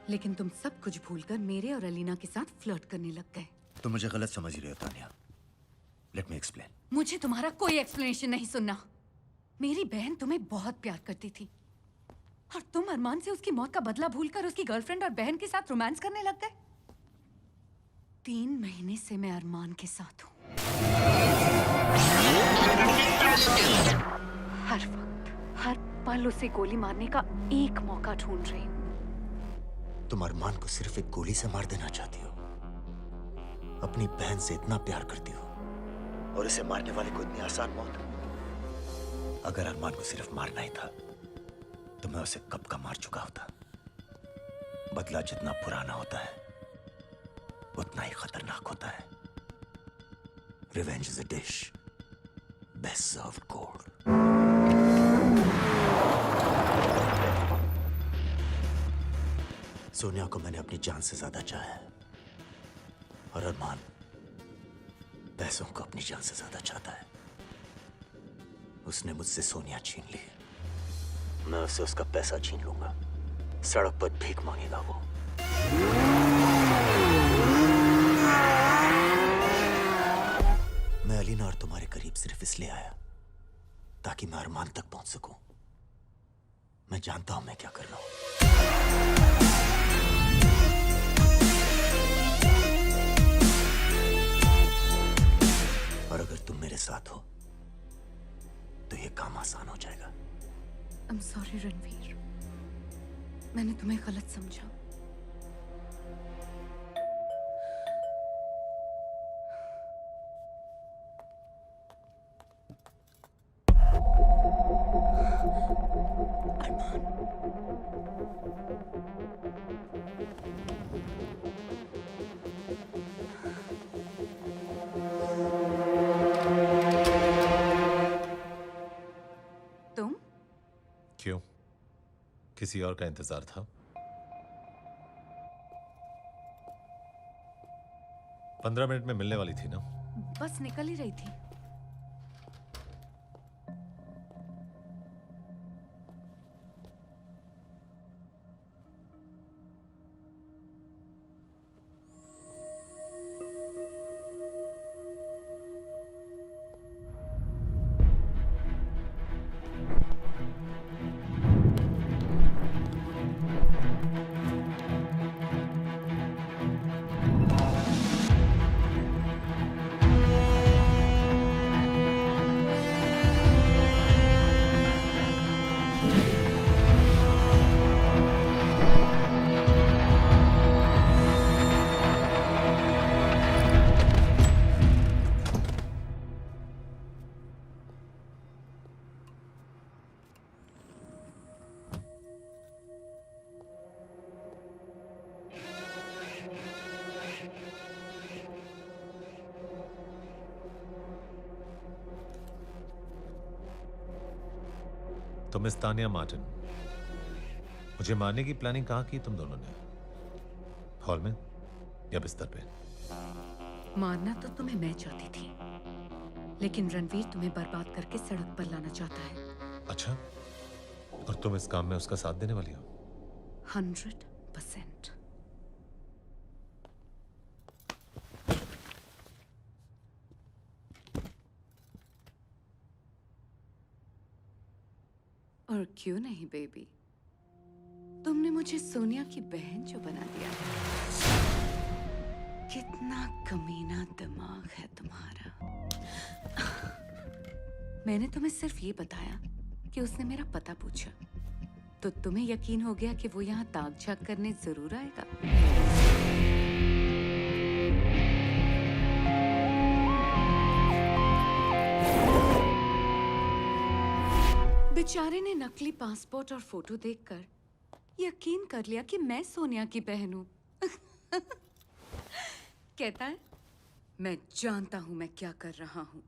लेकिन तुम सब कुछ भूलकर मेरे और अलीना के साथ फ्लर्ट करने लग गए। तुम मुझे गलत समझ रहे हो तानिया। Let me explain. मुझे तुम्हारा कोई एक्सप्लेनेशन नहीं सुनना। मेरी बहन तुम्हें बहुत प्यार करती थी और तुम अरमान से उसकी मौत का बदला भूलकर उसकी गर्लफ्रेंड और बहन के साथ रोमांस करने लग गए। 3 महीने से मैं अरमान के साथ हूँ। हर वक्त, हर पल उसे गोली मारने का एक मौका ढूंढ रही हूँ। तुम अरमान को सिर्फ एक गोली से मार देना चाहती हो। अपनी बहन से इतना प्यार करती हो और इसे मारने वाले को इतनी आसान मौत। अगर अरमान को सिर्फ मारना ही था तो मैं उसे कब का मार चुका होता। बदला जितना पुराना होता है उतना ही खतरनाक होता है। Revenge is a dish best served cold. Sonia को मैंने अपनी जान से ज्यादा चाहा है और अरमान पैसों को अपनी जान से ज्यादा चाहता है। उसने मुझसे सोनिया छीन ली, मैं उससे उसका पैसा छीन लूंगा। सड़क पर भीख मांगेगा वो। मैं अलीना और तुम्हारे करीब सिर्फ इसलिए आया ताकि मैं अरमान तक पहुंच सकूं। मैं जानता हूं मैं क्या कर रहा हूं। और अगर तुम मेरे साथ हो तो ये काम आसान हो जाएगा। I'm sorry रणवीर, मैंने तुम्हें गलत समझा। तुम? क्यों? किसी और का इंतजार था? 15 मिनट में मिलने वाली थी ना? बस निकल ही रही थी। तो मिस तानिया मार्टिन, मुझे मारने की प्लानिंग कहाँ की तुम दोनों ने? हॉल में या बिस्तर पे? मारना तो तुम्हें मैं चाहती थी, लेकिन रणवीर तुम्हें बर्बाद करके सड़क पर लाना चाहता है। अच्छा, और तुम इस काम में उसका साथ देने वाली हो? 100%। और क्यों नहीं बेबी, तुमने मुझे सोनिया की बहन जो बना दिया है। कितना कमीना दिमाग है तुम्हारा। मैंने तुम्हें सिर्फ ये बताया कि उसने मेरा पता पूछा, तो तुम्हें यकीन हो गया कि वो यहाँ ताक झाक करने जरूर आएगा। बेचारे ने नकली पासपोर्ट और फोटो देखकर यकीन कर लिया कि मैं सोनिया की बहन हूं। कहता है मैं जानता हूं मैं क्या कर रहा हूं।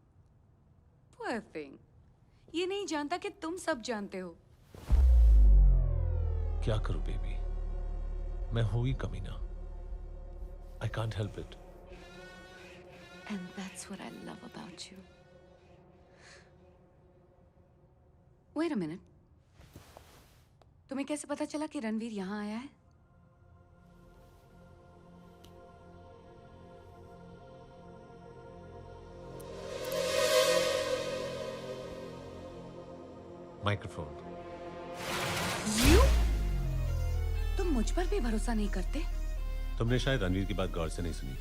Poor thing। ये नहीं जानता कि तुम सब जानते हो। क्या करूं बेबी, मैं हूं ही कमीना। I can't help it. And that's what I love about you. Wait a minute। तुम्हें कैसे पता चला कि रणवीर यहाँ आया है? माइक्रोफोन। You? तुम मुझ पर भी भरोसा नहीं करते? तुमने शायद रणवीर की बात गौर से नहीं सुनी।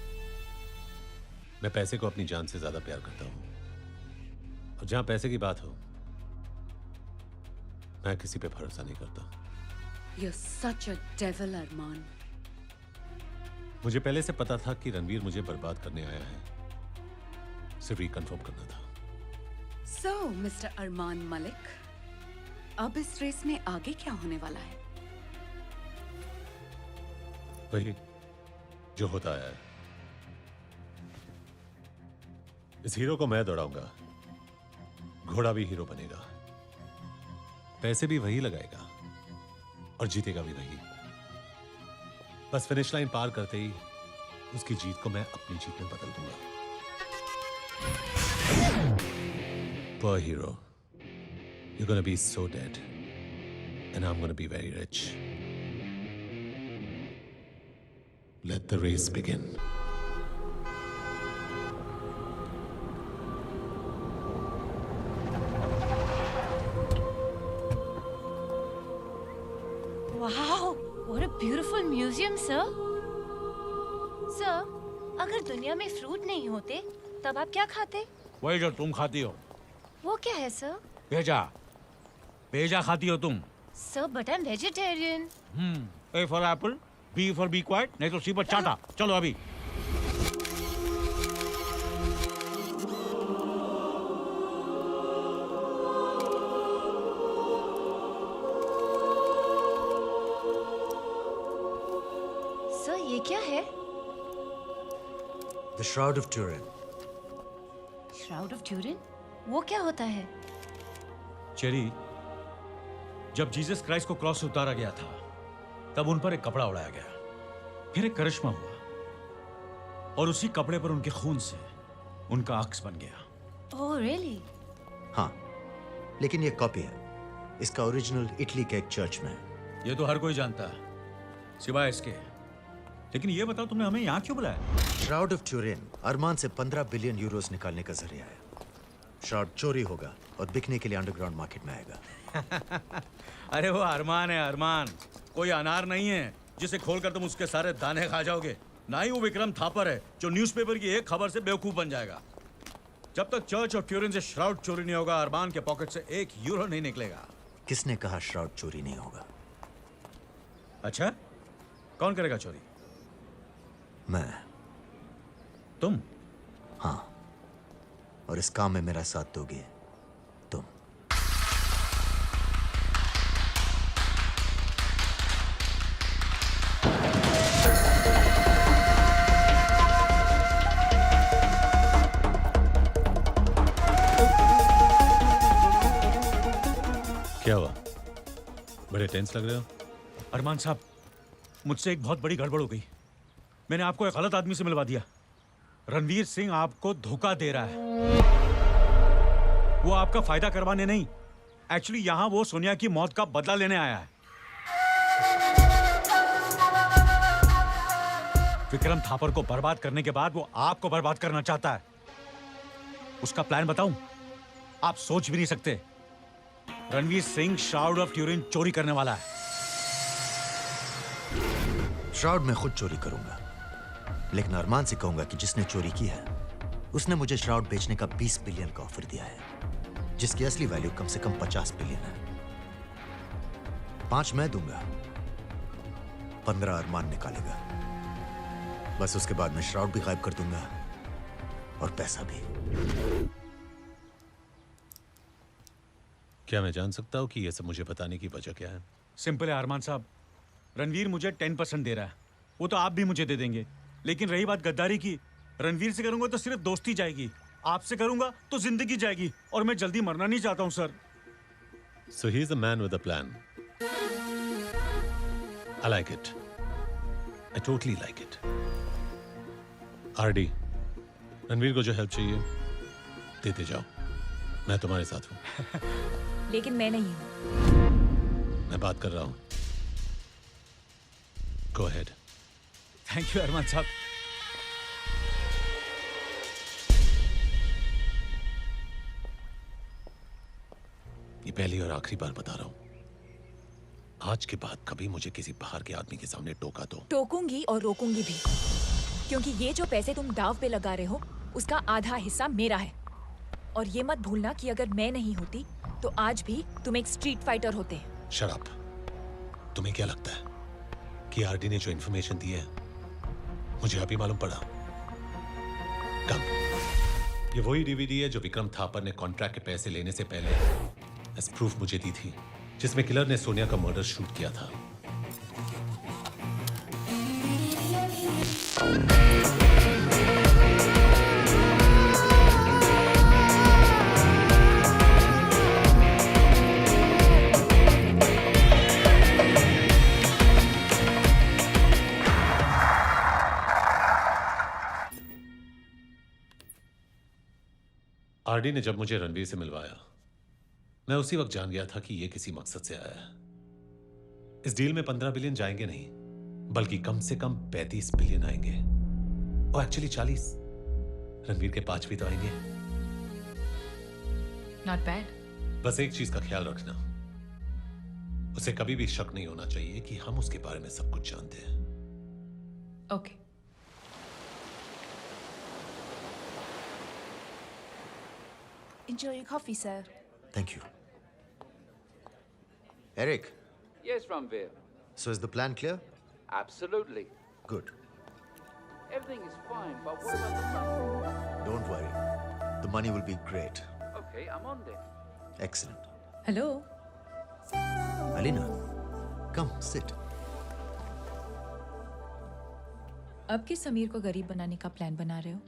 मैं पैसे को अपनी जान से ज्यादा प्यार करता हूं, और जहां पैसे की बात हो मैं किसी पे भरोसा नहीं करता। You're such a devil, अरमान। मुझे पहले से पता था कि रणवीर मुझे बर्बाद करने आया है, सिर्फ रिकन्फर्म करना था। So, मिस्टर अरमान मलिक, अब इस रेस में आगे क्या होने वाला है? वही जो होता है। इस हीरो को मैं दौड़ाऊंगा, घोड़ा भी हीरो बनेगा, पैसे भी वही लगाएगा और जीतेगा भी वही। बस फिनिश लाइन पार करते ही उसकी जीत को मैं अपनी जीत में बदल दूंगा। Poor hero, you're gonna be so dead and I'm gonna be very rich. Let the race begin. Wow, what a beautiful museum, sir. Sir, अगर दुनिया में फ्रूट नहीं होते, तब आप क्या खाते? वही जो तुम खाती हो। वो क्या है, सर? भेजा। भेजा खाती हो तुम। Sir, but I'm vegetarian. A for apple, B for be quiet, नहीं तो सी पर चाटा। चलो अभी। Sir, ये क्या है? The Shroud of Turin। Shroud of Turin? वो क्या होता है? चेरी, जब जीसस क्राइस्ट को क्रॉस से उतारा गया था, तब उन पर एक कपड़ा उड़ाया गया, फिर एक करिश्मा हुआ, और उसी कपड़े पर उनके खून से उनका अक्स बन गया। Oh, really? हाँ, लेकिन ये कॉपी है। इसका ओरिजिनल इटली के एक चर्च में है। ये तो हर कोई जानता है, सिवाय इसके। लेकिन ये बताओ, तुमने हमें यहाँ क्यों बुलाया? श्राउड ऑफ ट्यूरिन अरमान से 15 बिलियन यूरोस निकालने का जरिया है। श्राउड चोरी होगा और बिकने के लिए अंडरग्राउंड मार्केट में आएगा। अरे वो अरमान है, अरमान। कोई अनार नहीं है जिसे खोलकर तुम उसके सारे दाने खा जाओगे। ना ही वो विक्रम थापर है जो न्यूज़पेपर की एक खबर से बेवकूफ बन जाएगा। जब तक चर्च ऑफ ट्यूरिन से श्राउड चोरी नहीं होगा, अरमान के पॉकेट से 1 यूरो नहीं निकलेगा। किसने कहा श्राउड चोरी नहीं होगा? अच्छा, कौन करेगा चोरी? मैं। तुम? हाँ, और इस काम में मेरा साथ दोगे तुम। क्या हुआ? बड़े टेंस लग रहे हो। अरमान साहब, मुझसे एक बहुत बड़ी गड़बड़ हो गई। मैंने आपको एक गलत आदमी से मिलवा दिया। रणवीर सिंह आपको धोखा दे रहा है। वो आपका फायदा करवाने नहीं, एक्चुअली यहां वो सोनिया की मौत का बदला लेने आया है। विक्रम थापर को बर्बाद करने के बाद वो आपको बर्बाद करना चाहता है। उसका प्लान बताऊं? आप सोच भी नहीं सकते। Ranveer Singh shroud of Turin चोरी करने वाला है। श्राउड मैं खुद चोरी करूंगा, लेकिन अरमान से कहूंगा कि जिसने चोरी की है उसने मुझे श्राउड बेचने का 20 बिलियन का ऑफर दिया है, जिसकी असली वैल्यू कम से कम 50 बिलियन है। 5 मैं दूंगा, 15 अरमान निकालेगा। बस उसके बाद मैं श्राउड भी गायब कर दूंगा और पैसा भी। क्या मैं जान सकता हूं कि यह सब मुझे बताने की वजह क्या है? सिंपल है अरमान साहब, रणवीर मुझे 10% दे रहा है, वो तो आप भी मुझे दे देंगे। लेकिन रही बात गद्दारी की, रणवीर से करूंगा तो सिर्फ दोस्ती जाएगी, आपसे करूंगा तो जिंदगी जाएगी, और मैं जल्दी मरना नहीं चाहता हूं sir. So he is a man with a plan. I like it. I totally like it. RD, Ranveer को जो हेल्प चाहिए देते जाओ, मैं तुम्हारे साथ हूं। लेकिन मैं नहीं हूं। मैं बात कर रहा हूं। Go ahead. थैंक यू अरमान साहब। ये पहली और आखिरी बार बता रहा हूं, आज के बाद कभी मुझे किसी बाहर के आदमी के सामने टोका तो टोकूंगी और रोकूंगी भी, क्योंकि ये जो पैसे तुम दाव पे लगा रहे हो उसका आधा हिस्सा मेरा है। और ये मत भूलना कि अगर मैं नहीं होती तो आज भी तुम एक स्ट्रीट फाइटर होते। शराब, तुम्हें क्या लगता है कि आरडी ने जो इंफॉर्मेशन दी है मुझे अभी मालूम पड़ा? कम। ये वही डीवीडी है जो विक्रम थापर ने कॉन्ट्रैक्ट के पैसे लेने से पहले एज प्रूफ मुझे दी थी, जिसमें किलर ने सोनिया का मर्डर शूट किया था। आरडी ने जब मुझे रणवीर से मिलवाया, मैं उसी वक्त जान गया था कि यह किसी मकसद से आया है। इस डील में 15 बिलियन जाएंगे नहीं, बल्कि कम से कम 35 बिलियन आएंगे, और एक्चुअली 40। रणवीर के 5 भी तो आएंगे। Not bad. बस एक चीज का ख्याल रखना, उसे कभी भी शक नहीं होना चाहिए कि हम उसके बारे में सब कुछ जानते हैं। Okay. Enjoy your coffee, sir. Thank you. Eric. Yes, Ranveer. So is the plan clear? Absolutely. Good. Everything is fine, but what about the money? Don't worry. The money will be great. Okay, I'm on there. Excellent. Hello. Alina, come sit. अब किस समीर को गरीब बनाने का plan बना रहे हो?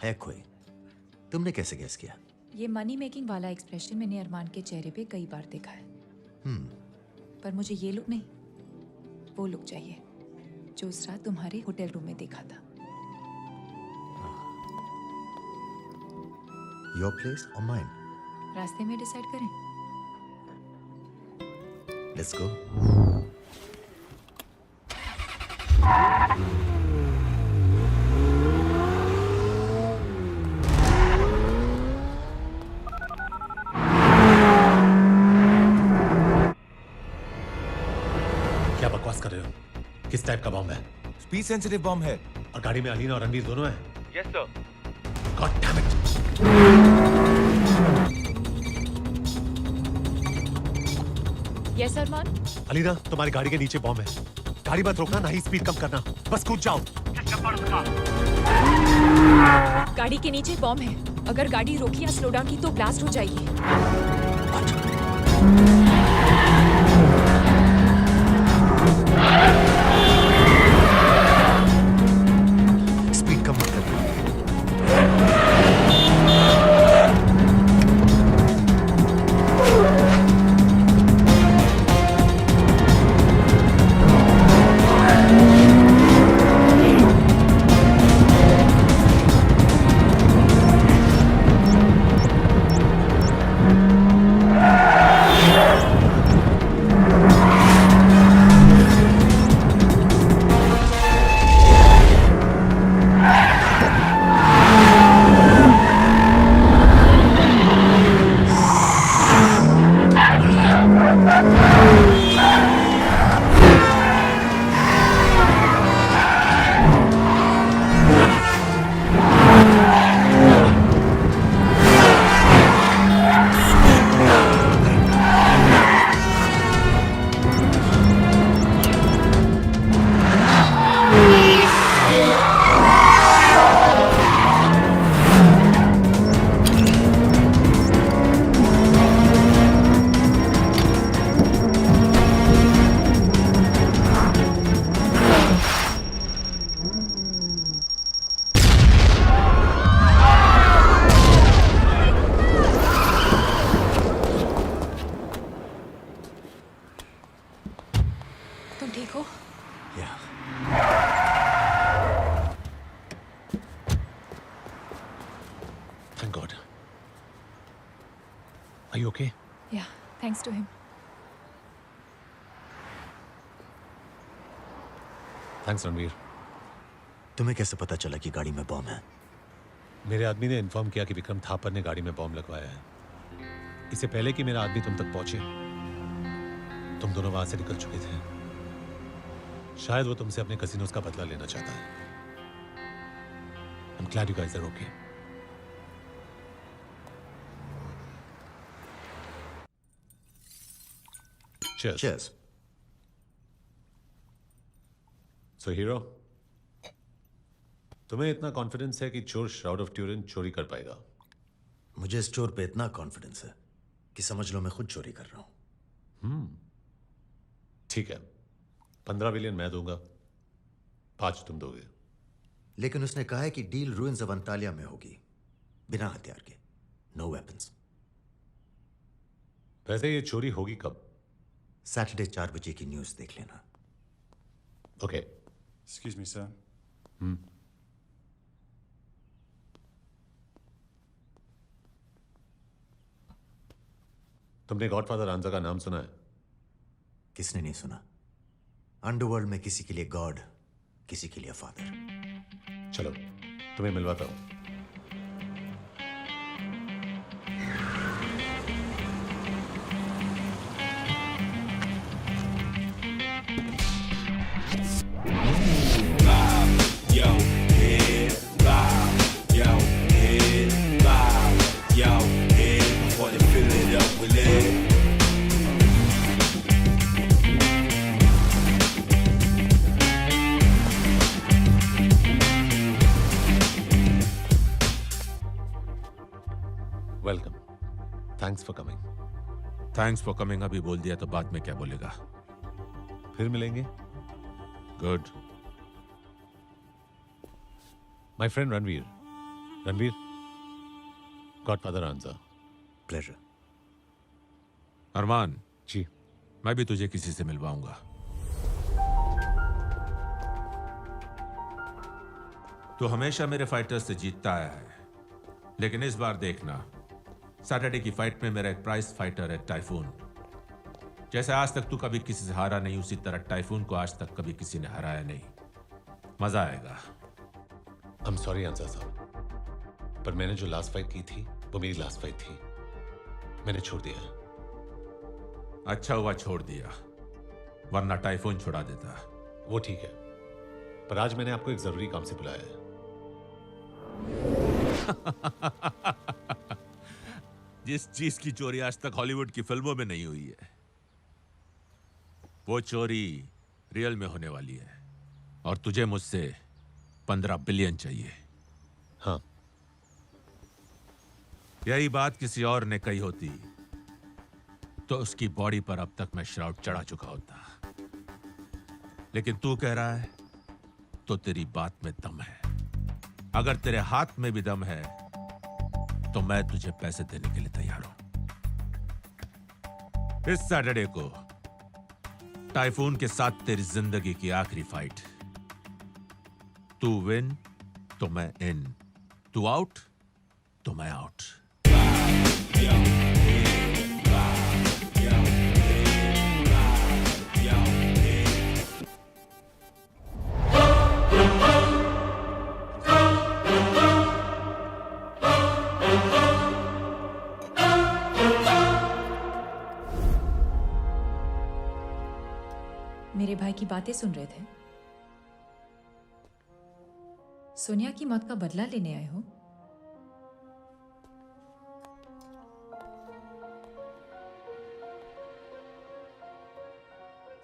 है कोई? तुमने कैसे गेस किया? ये मनी मेकिंग वाला एक्सप्रेशन मैंने अरमान के चेहरे पे कई बार देखा है। पर मुझे ये लुक नहीं, वो लुक चाहिए जो उस रात तुम्हारे होटल रूम में देखा था। Your place or mine? रास्ते में डिसाइड करें। Let's go. क्या बकवास कर रहे हो? किस टाइप का बॉम्ब है? स्पीड सेंसिटिव बॉम्ब है। और गाड़ी में अलीना और रणवीर दोनों हैं? Yes, sir. God damn it! Yes Armaan. Alina, तुम्हारी गाड़ी के नीचे बॉम्ब है। गाड़ी मत रोकना, ना ही स्पीड कम करना, बस कूद जाओ। गाड़ी के नीचे बॉम्ब है, अगर गाड़ी रोकी या स्लो डाउन की तो ब्लास्ट हो जाएगी। स्पीड कम मत कर। ठीक हो? Thank God. Are you okay? Yeah, thanks to him. Thanks, Ranveer. तुम्हें कैसे पता चला कि गाड़ी में बॉम्ब है? मेरे आदमी ने इन्फॉर्म किया कि विक्रम थापर ने गाड़ी में बॉम्ब लगवाया है। इससे पहले कि मेरा आदमी तुम तक पहुंचे, तुम दोनों वहां से निकल चुके थे। शायद वो तुमसे अपने कसिनोज का बदला लेना चाहता है। I'm glad you guys are okay. Cheers. Cheers. So hero, तुम्हें इतना कॉन्फिडेंस है कि चोर श्राउड ऑफ ट्यूरिन चोरी कर पाएगा? मुझे इस चोर पे इतना कॉन्फिडेंस है कि समझ लो मैं खुद चोरी कर रहा हूं। ठीक है, 15 बिलियन मैं दूंगा, 5 तुम दोगे। लेकिन उसने कहा है कि डील रूइंस ऑफ अंतालिया में होगी, बिना हथियार के, नो वेपन्स। वैसे ये चोरी होगी कब? सैटरडे 4 बजे की न्यूज देख लेना। ओके। Excuse me, sir. तुमने गॉडफादर रांझा का नाम सुना है? किसने नहीं सुना? अंडरवर्ल्ड में किसी के लिए गॉड, किसी के लिए फादर। चलो तुम्हें मिलवाता हूं। Welcome. Thanks for coming. Thanks for coming अभी बोल दिया तो बाद में क्या बोलेगा? फिर मिलेंगे। Good. My friend Ranveer. Ranveer, godfather Ranjha. Pleasure. Armaan ji, मैं भी तुझे किसी से मिलवाऊंगा। तू हमेशा मेरे फाइटर्स से जीतता आया है, लेकिन इस बार देखना, सैटरडे की फाइट में मेरा एक प्राइज फाइटर है टाइफून। जैसे आज तक तू कभी किसी से हारा नहीं, उसी तरह टाइफून को आज तक कभी किसी ने हराया नहीं। मजा आएगा। आई एम सॉरी रांझा साहब, पर मैंने जो लास्ट फाइट की थी वो मेरी लास्ट फाइट थी, मैंने छोड़ दिया। अच्छा हुआ छोड़ दिया, वरना टाइफून छुड़ा देता। वो ठीक है, पर आज मैंने आपको एक जरूरी काम से बुलाया है। जिस चीज की चोरी आज तक हॉलीवुड की फिल्मों में नहीं हुई है, वो चोरी रियल में होने वाली है। और तुझे मुझसे 15 बिलियन चाहिए। हाँ। यही बात किसी और ने कही होती तो उसकी बॉडी पर अब तक मैं श्राउड चढ़ा चुका होता, लेकिन तू कह रहा है तो तेरी बात में दम है। अगर तेरे हाथ में भी दम है तो मैं तुझे पैसे देने के लिए तैयार हूं। इस सैटरडे को टाइफून के साथ तेरी जिंदगी की आखिरी फाइट। तू विन तो मैं इन, तू आउट तो मैं आउट। मेरे भाई की बातें सुन रहे थे? सोनिया की मौत का बदला लेने आए हो?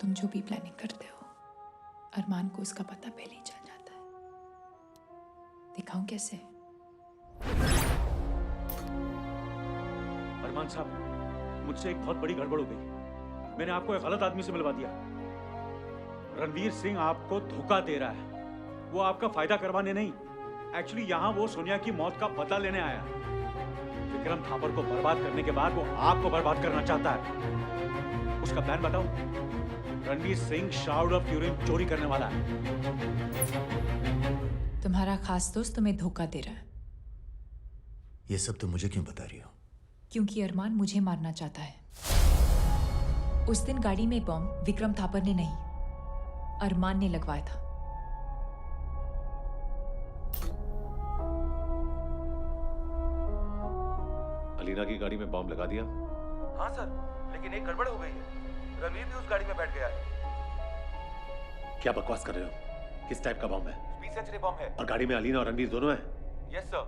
तुम जो भी प्लानिंग करते हो, अरमान को उसका पता पहले ही चल जाता है। दिखाऊं कैसे? अरमान साहब, मुझसे एक बहुत बड़ी गड़बड़ हो गई। मैंने आपको एक गलत आदमी से मिलवा दिया। रणवीर सिंह आपको धोखा दे रहा है। वो आपका फायदा करवाने नहीं, एक्चुअली यहाँ वो सोनिया की मौत का बदला लेने आया। विक्रम थापर को बर्बाद करने के बाद वो आपको बर्बाद करना चाहता है। उसका प्लान बताओ। रणवीर सिंह शाउड ऑफ ट्यूरिन चोरी करने वाला है। तुम्हारा खास दोस्त तुम्हें धोखा दे रहा है। ये सब तुम मुझे क्यों बता रही हो? क्योंकि अरमान मुझे मारना चाहता है। उस दिन गाड़ी में बम विक्रम थापर ने नहीं, अरमान ने लगवाया था। अलीना की गाड़ी में बॉम्ब लगा दिया? हाँ सर, लेकिन एक गड़बड़ हो गई है। रणवीर भी उस गाड़ी में बैठ गया है। क्या बकवास कर रहे हो? किस टाइप का बॉम्ब है? 20 सेंचुरी बॉम्ब है। और गाड़ी में अलीना और रणवीर दोनों हैं? Yes sir.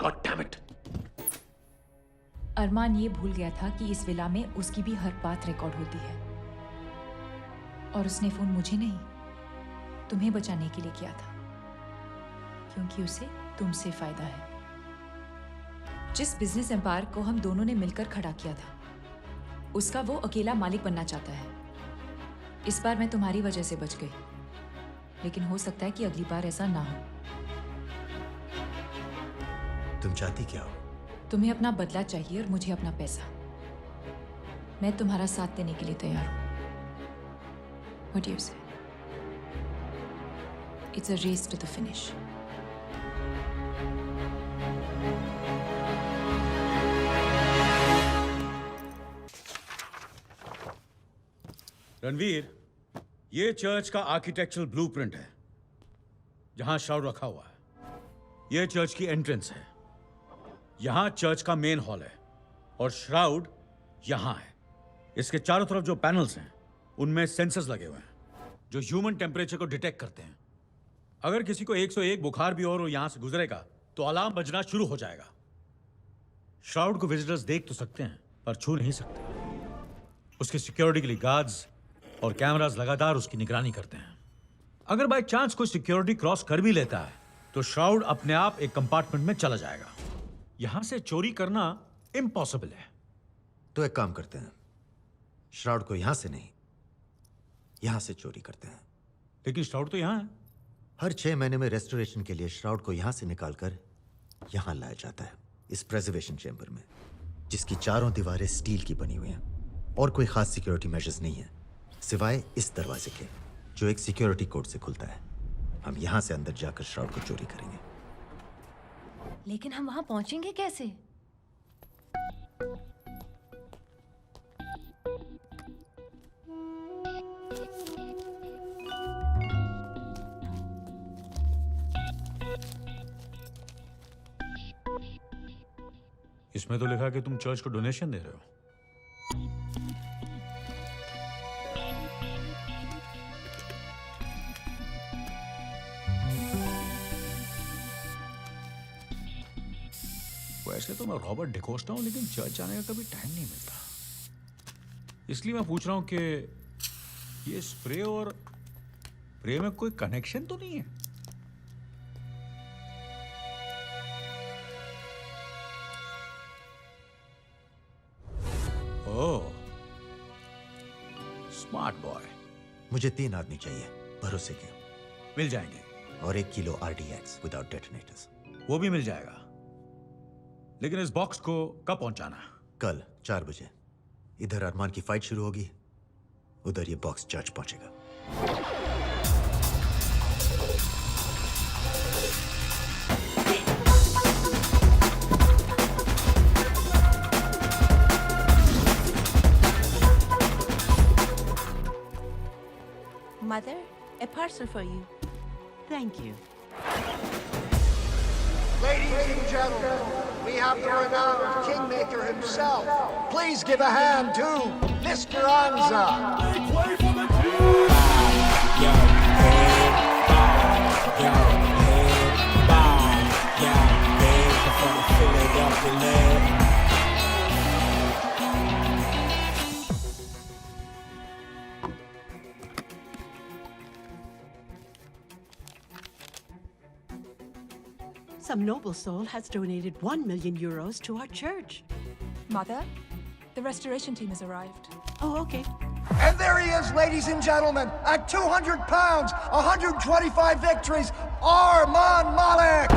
God damn it! Armaan ये भूल गया था कि इस विला में उसकी भी हर बात रिकॉर्ड होती है, और उसने फोन मुझे नहीं, तुम्हें बचाने के लिए किया था, क्योंकि उसे तुमसे फायदा है। जिस बिजनेस एम्पायर को हम दोनों ने मिलकर खड़ा किया था, उसका वो अकेला मालिक बनना चाहता है। इस बार मैं तुम्हारी वजह से बच गई, लेकिन हो सकता है कि अगली बार ऐसा ना हो। तुम चाहती क्या हो? तुम्हें अपना बदला चाहिए और मुझे अपना पैसा। मैं तुम्हारा साथ देने के लिए तैयार हूं। What do you say? It's a race to the finish. Ranveer, ये चर्च का आर्किटेक्चरल ब्लूप्रिंट है जहां शाउड रखा हुआ है। ये चर्च की एंट्रेंस है। यहां चर्च का मेन हॉल है और श्राउड यहां है। इसके चारों तरफ जो पैनल्स हैं उनमें सेंसर्स लगे हुए हैं जो ह्यूमन टेम्परेचर को डिटेक्ट करते हैं। अगर किसी को 101 बुखार भी और वो यहां से गुजरेगा तो अलार्म बजना शुरू हो जाएगा। श्राउड को विजिटर्स देख तो सकते हैं पर छू नहीं सकते। उसकी सिक्योरिटी के लिए गार्ड्स और कैमरास लगातार उसकी निगरानी करते हैं। अगर बाय चांस कोई सिक्योरिटी क्रॉस कर भी लेता है तो श्राउड अपने आप एक कंपार्टमेंट में चला जाएगा। यहां से चोरी करना इम्पॉसिबल है। तो एक काम करते हैं, श्राउड को यहां से नहीं, यहां से चोरी करते हैं। लेकिन श्राउड तो यहां है। हर 6 महीने में रेस्टोरेशन के लिए श्राउड को यहां से निकालकर यहां लाया जाता है, इस प्रिजर्वेशन चेंबर में, जिसकी चारों दीवारें स्टील की बनी हुई हैं और कोई खास सिक्योरिटी मेजर्स नहीं है सिवाय इस दरवाजे के जो एक सिक्योरिटी कोड से खुलता है। हम यहां से अंदर जाकर श्राउड को चोरी करेंगे। लेकिन हम वहां पहुंचेंगे कैसे? इसमें तो लिखा कि तुम चर्च को डोनेशन दे रहे हो। वैसे तो मैं रॉबर्ट डिकोस्टा हूं, लेकिन चर्च आने का कभी टाइम नहीं मिलता। इसलिए मैं पूछ रहा हूं कि ये स्प्रे और प्रे में कोई कनेक्शन तो नहीं है? ओह, स्मार्ट बॉय। मुझे 3 आदमी चाहिए भरोसे के। मिल जाएंगे। और 1 किलो RDX विदाउट डेटोनेटर्स। वो भी मिल जाएगा। लेकिन इस बॉक्स को कब पहुंचाना? कल 4 बजे। इधर अरमान की फाइट शुरू होगी, उधर ये बॉक्स चर्च पहुंचेगा। Mother, a parcel for you. Thank you. Ladies and gentlemen, we have the renowned Kingmaker himself. Please give a hand to Mr. Anza. Make way for the King! Yo, head bow. Yo, head bow. Yo, head before the Philadelphia leg. Some noble soul has donated 1 million euros to our church. Mother, the restoration team has arrived. Oh, okay. And there he is, ladies and gentlemen, at 200 pounds, 125 victories, Arman Malik!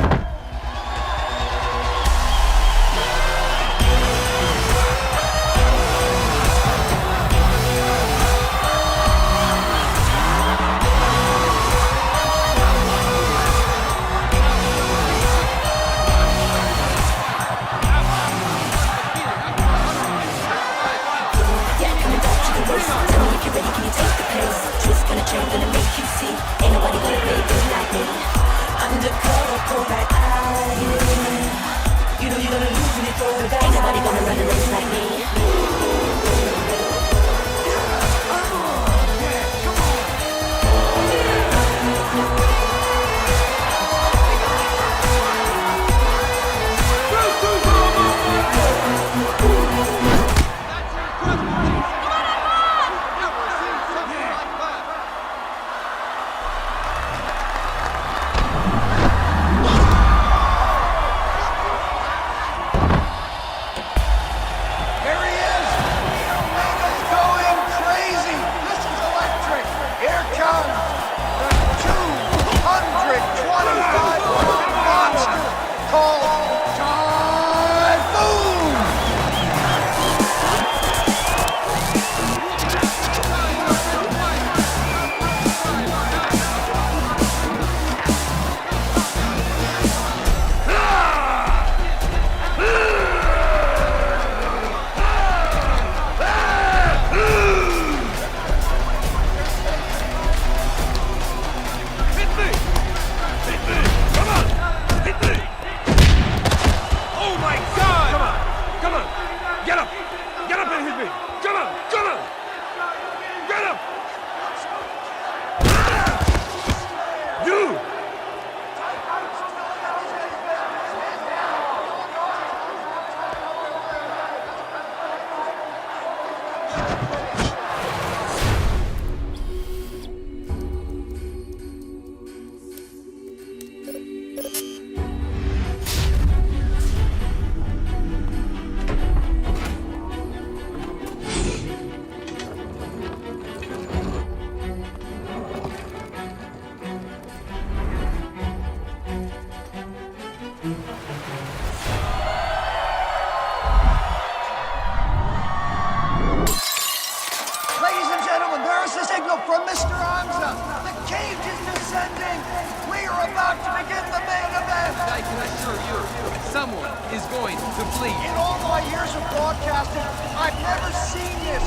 is going to bleed. In all my years of broadcasting, I've never seen this.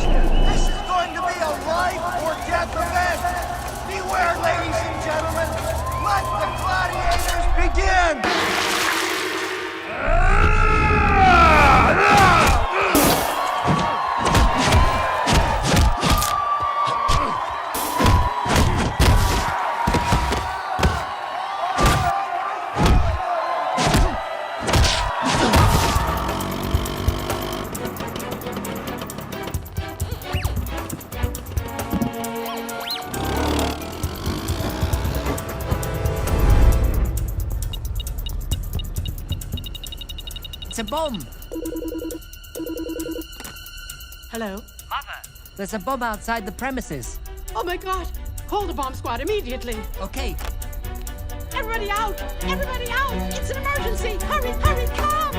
This is going to be a life or death event. Beware, ladies and gentlemen. Let the gladiators begin. It's a bomb. Hello? Mother. There's a bomb outside the premises. Oh my God! Call the bomb squad immediately! Okay. Everybody out! Everybody out! It's an emergency! Hurry, hurry, come!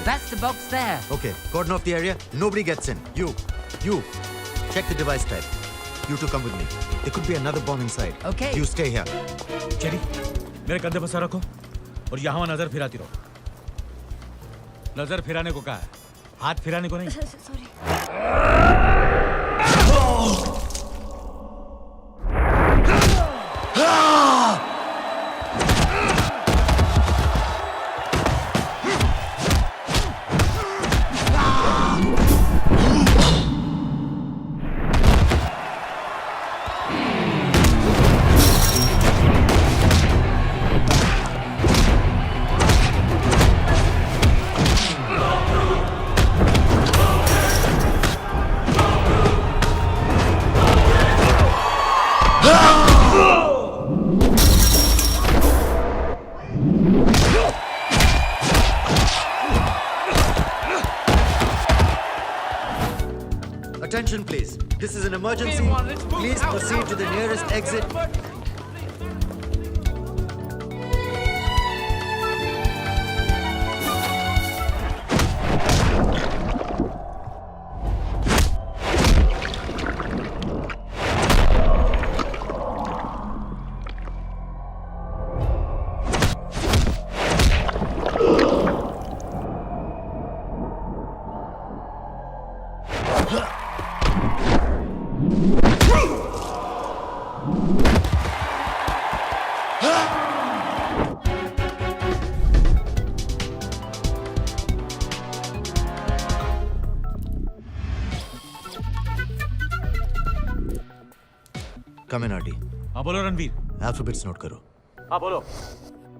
That's the box there. Okay, cordon off the area. Nobody gets in. You, check the device type. You two come with me. There could be another bomb inside. Okay. You stay here. Cherry, मेरे कंधे पर sir रखो और यहाँ नजर फिराती रहो। नजर फिराने को कहा है, हाथ फिराने को नहीं। Attention, please. This is an emergency. Please proceed to the nearest exit. Come in, RD. हाँ बोलो रणवीर। Alphabets note करो. हाँ बोलो।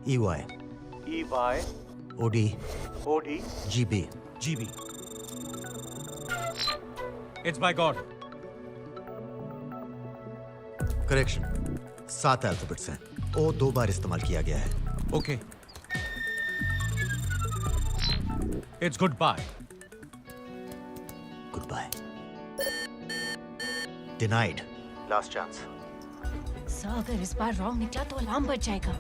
EY. EY. OD. OD. GB. GB. It's by God. Correction. 7 alphabets हैं. O 2 बार इस्तेमाल किया गया है. Okay. It's goodbye. Goodbye. Denied. Last chance. Sir अगर इस बार रॉन्ग निकला तो अलार्म बज जाएगा।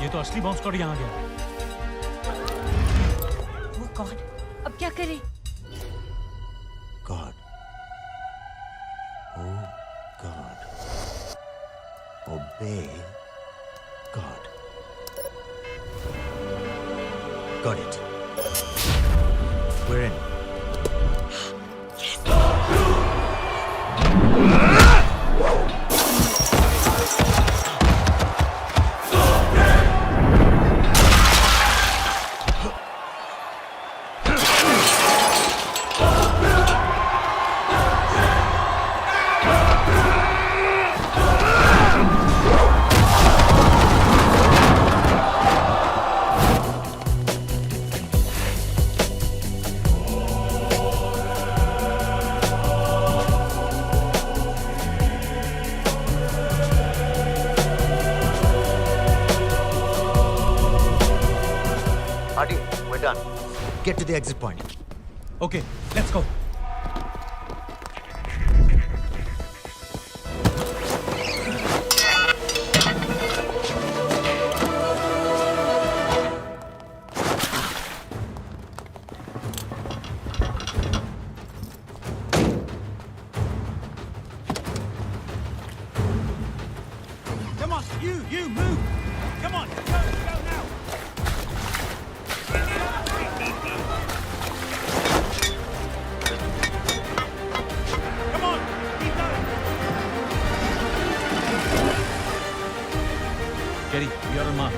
ये तो असली बॉम्ब स्क्वाड यहाँ गया। Oh God, अब क्या करें? God. Oh God. Obey God. Got it. We're in. Get to the exit point. Okay, let's go. Come on, you move. Come on, go now. Come on, keep going. Getty, you're on mark.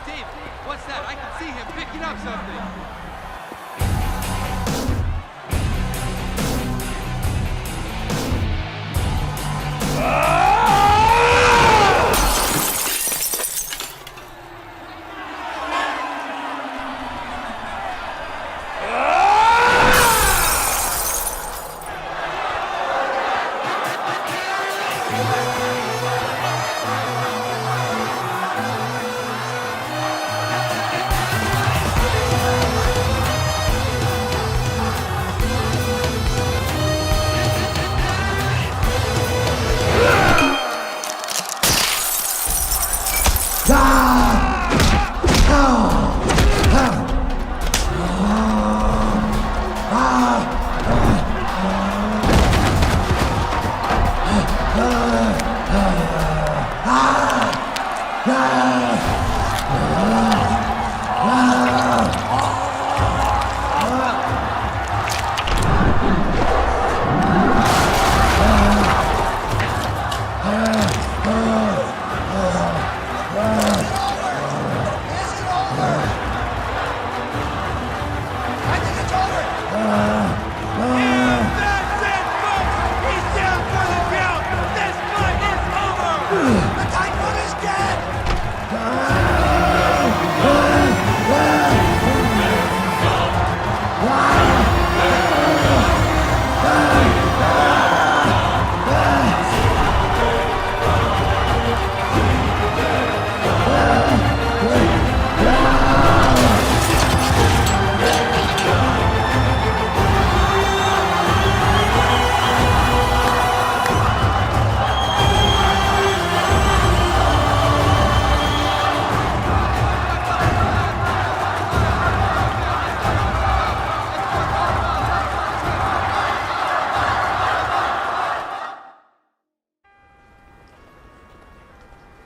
Dave, what's that? I can see him picking up something.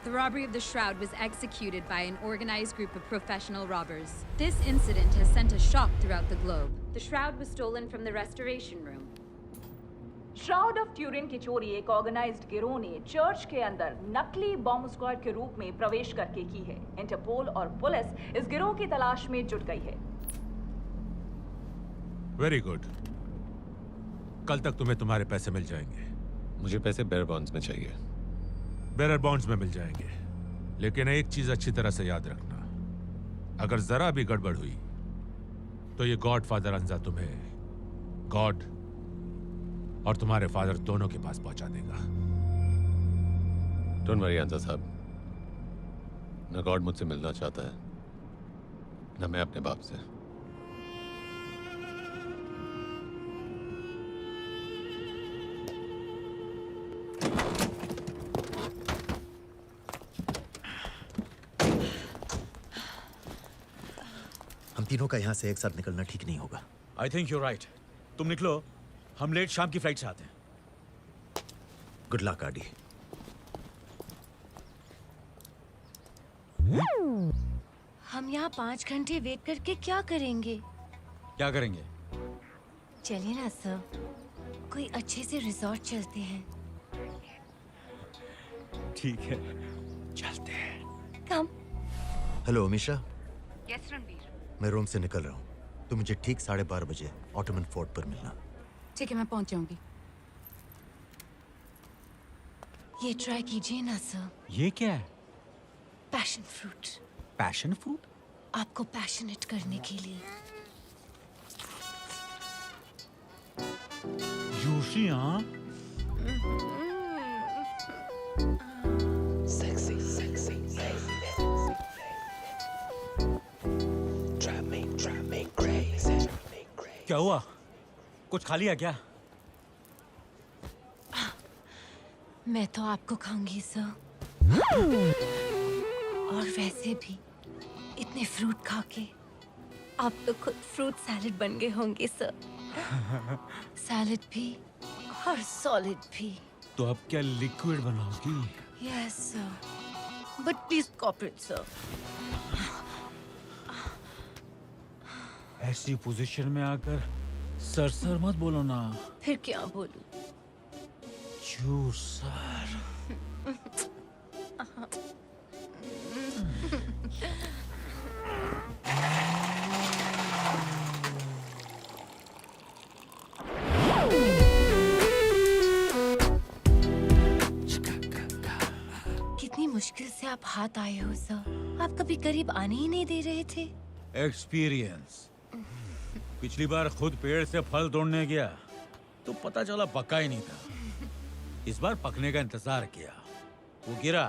The robbery of the Shroud was executed by an organized group of professional robbers. This incident has sent a shock throughout the globe. The Shroud was stolen from the Restoration Room. Shroud of Turin की चोरी एक organised गिरोह ने church के अंदर नकली bomb squad के रूप में प्रवेश करके की है। इंटरपोल और पुलिस इस गिरोह की तलाश में जुट गई है। Very good. कल तक तुम्हें तुम्हारे पैसे मिल जाएंगे। मुझे पैसे बेयर बॉन्ड्स में चाहिए। बेयर बॉन्ड्स में मिल जाएंगे, लेकिन एक चीज अच्छी तरह से याद रखना, अगर जरा भी गड़बड़ हुई तो ये गॉडफादर अंजा तुम्हें गॉड और तुम्हारे फादर दोनों के पास पहुंचा देगा। डोंट वरी अंजा साहब, न गॉड मुझसे मिलना चाहता है न मैं अपने बाप से। हम तीनों का यहां से एक साथ निकलना ठीक नहीं होगा। I think you're right. तुम निकलो, हम लेट शाम की फ्लाइट से आते हैं। गुड लक आडी। हम यहाँ 5 घंटे वेट करके क्या करेंगे? क्या करेंगे? चलिए ना सर, कोई अच्छे से रिजॉर्ट चलते हैं। ठीक है, चलते हैं। कम। हेलो अमीशा। यस रणवीर। मैं रोम से निकल रहा हूँ, तो मुझे ठीक 12:30 बजे ऑटोमन फोर्ट पर मिलना। ठीक है, मैं पहुंच जाऊंगी। ये ट्राई कीजिए ना सर। ये क्या है? Passion fruit. Passion fruit? आपको पैशनेट करने के लिए। जोशी, हाँ? Sexy, sexy, drive me crazy. क्या हुआ? कुछ खा लिया क्या? मैं तो आपको खाऊंगी सर। और वैसे भी इतने फ्रूट खा के आप तो खुद फ्रूट सैलेड बन गए होंगे सर। सैलेड भी और सॉलिड भी। तो अब क्या लिक्विड बनाओगी? Yes sir, but please stop it sir. ऐसी पोजीशन में आकर सर मत बोलो ना। फिर क्या बोलूं? सर। कितनी मुश्किल से आप हाथ आए हो सर। आप कभी करीब आने ही नहीं दे रहे थे। एक्सपीरियंस। पिछली बार खुद पेड़ से फल तोड़ने गया तो पता चला पका ही नहीं था। इस बार पकने का इंतजार किया, वो गिरा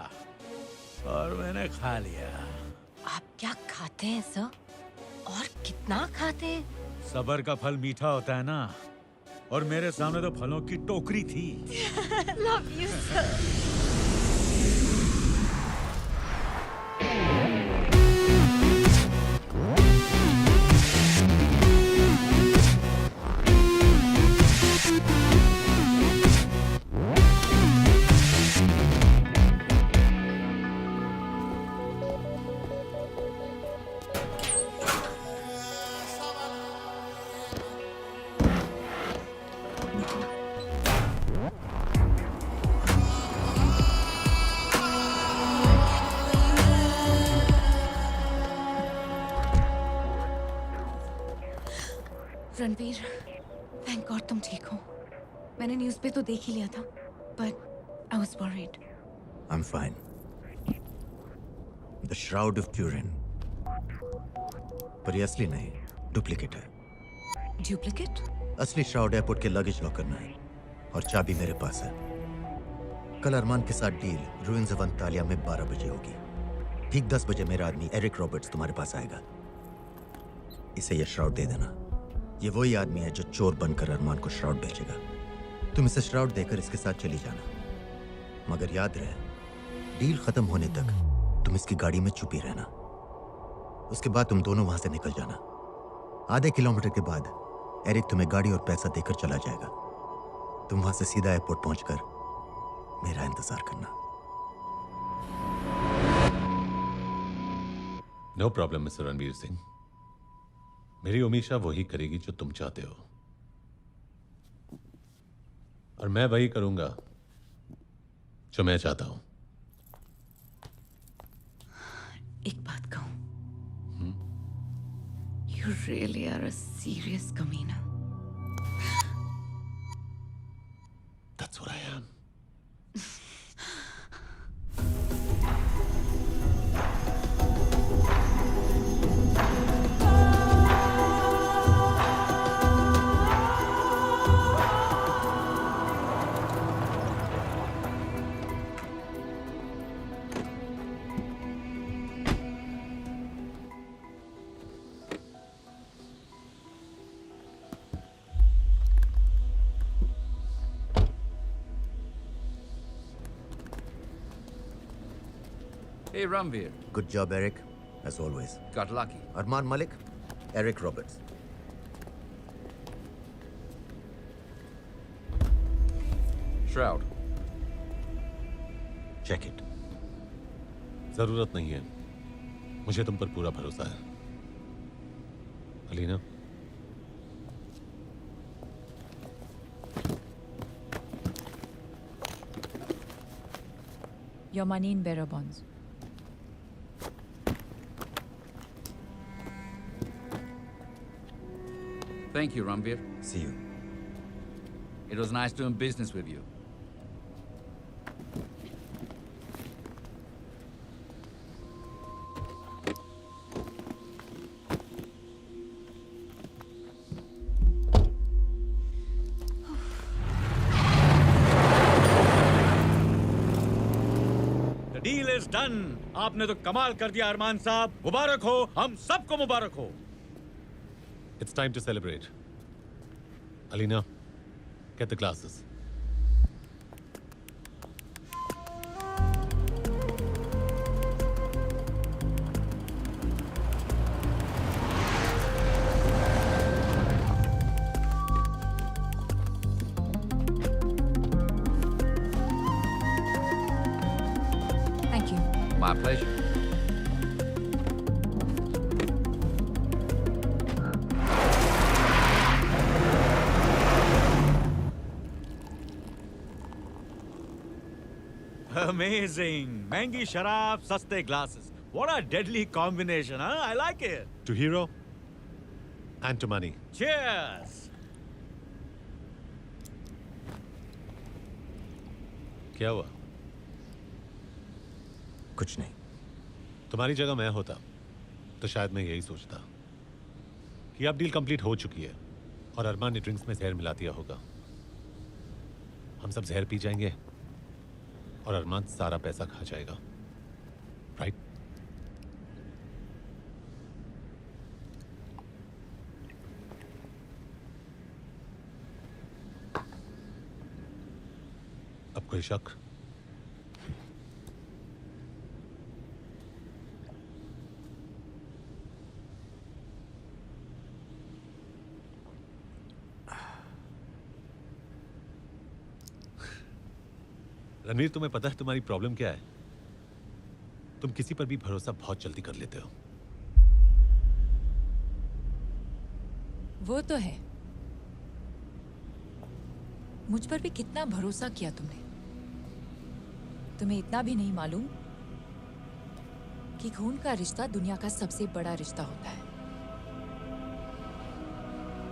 और मैंने खा लिया। आप क्या खाते हैं सर? और कितना खाते हैं? सबर का फल मीठा होता है ना, और मेरे सामने तो फलों की टोकरी थी। Love you sir. Ranveer, thank God तुम ठीक हो। मैंने न्यूज़ पे तो देख ही लिया था, but I was worried. I'm fine. The Shroud of Turin. पर ये असली नहीं, डुप्लीकेट है। Duplicate? असली श्राउड एयरपोर्ट के लगेज लॉकर में है और चाबी मेरे पास है। कल अरमान के साथ डील रुइंस ऑफ अंतालिया में 12 बजे होगी। ठीक 10 बजे मेरा आदमी एरिक रॉबर्ट्स तुम्हारे पास आएगा। इसे ये श्राउड दे देना। ये वही आदमी है जो चोर बनकर अरमान को श्राउड बेचेगा। तुम इसे श्राउड देकर इसके साथ चली जाना, मगर याद रहे डील खत्म होने तक तुम इसकी गाड़ी में छुपी रहना। उसके बाद तुम दोनों वहां से निकल जाना। आधे किलोमीटर के बाद एरिक तुम्हें गाड़ी और पैसा देकर चला जाएगा। तुम वहां से सीधा एयरपोर्ट पहुंचकर मेरा इंतजार करना। No problem mister Ranveer Singh. मेरी उमीशा वही करेगी जो तुम चाहते हो, और मैं वही करूंगा जो मैं चाहता हूं। एक बात कहूं, You really are a serious कमीना। That's what I am. Hey, Ranveer. Good job, Eric, as always. Got lucky. Arman Malik, Eric Roberts. Shroud. Check it. जरूरत नहीं है, मुझे तुम पर पूरा भरोसा है। Alina, Your money in bearer bonds. Thank you, Ranveer. See you. It was nice doing business with you. Done. आपने तो कमाल कर दिया अरमान साहब, मुबारक हो, हम सबको मुबारक हो। It's time to celebrate. Alina, get the glasses. Thank you. My pleasure. Amazing. महंगी शराब, सस्ते glasses. What a deadly combination, huh? I like it. To hero and to money. Cheers. क्या हुआ? कुछ नहीं। तुम्हारी जगह मैं होता तो शायद मैं यही सोचता कि अब डील कंप्लीट हो चुकी है और अरमान ने ड्रिंक्स में जहर मिला दिया होगा। हम सब जहर पी जाएंगे और अरमान सारा पैसा खा जाएगा, राइट? अब कोई शक? रणवीर, तुम्हें पता है तुम्हारी प्रॉब्लम क्या है? तुम किसी पर भी भरोसा बहुत जल्दी कर लेते हो। वो तो है। मुझ पर भी कितना भरोसा किया तुमने। तुम्हें इतना भी नहीं मालूम कि खून का रिश्ता दुनिया का सबसे बड़ा रिश्ता होता है।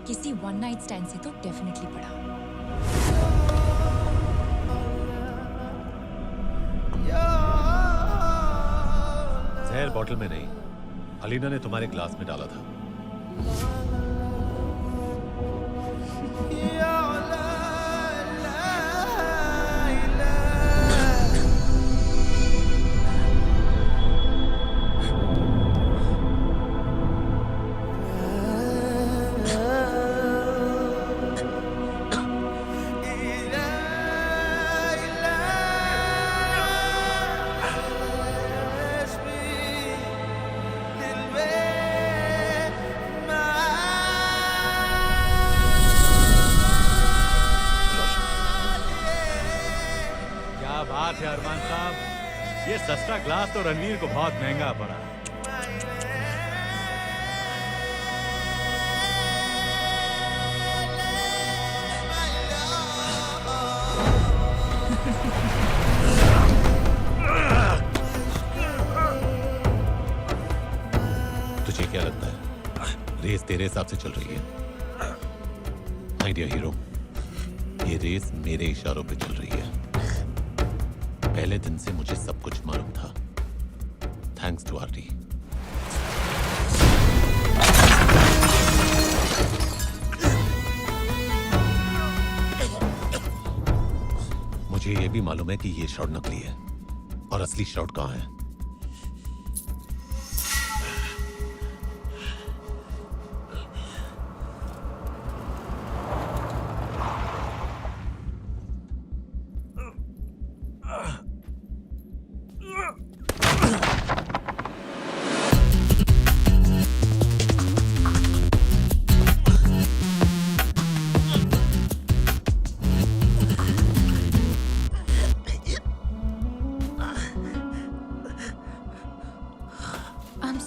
किसी वन नाइट स्टैंड से तो डेफिनेटली बड़ा। जहर बॉटल में नहीं, अलीना ने तुम्हारे ग्लास में डाला था। अरमान साहब, ये सस्ता ग्लास तो रणवीर को बहुत महंगा पड़ा। तुझे क्या लगता है रेस तेरे हिसाब से चल रही है? माय डियर हीरो, ये रेस मेरे इशारों पे चल रही है। पहले दिन से मुझे सब कुछ मालूम था, थैंक्स टू आरटी। मुझे यह भी मालूम है कि ये शॉट नकली है और असली शॉट कहां है।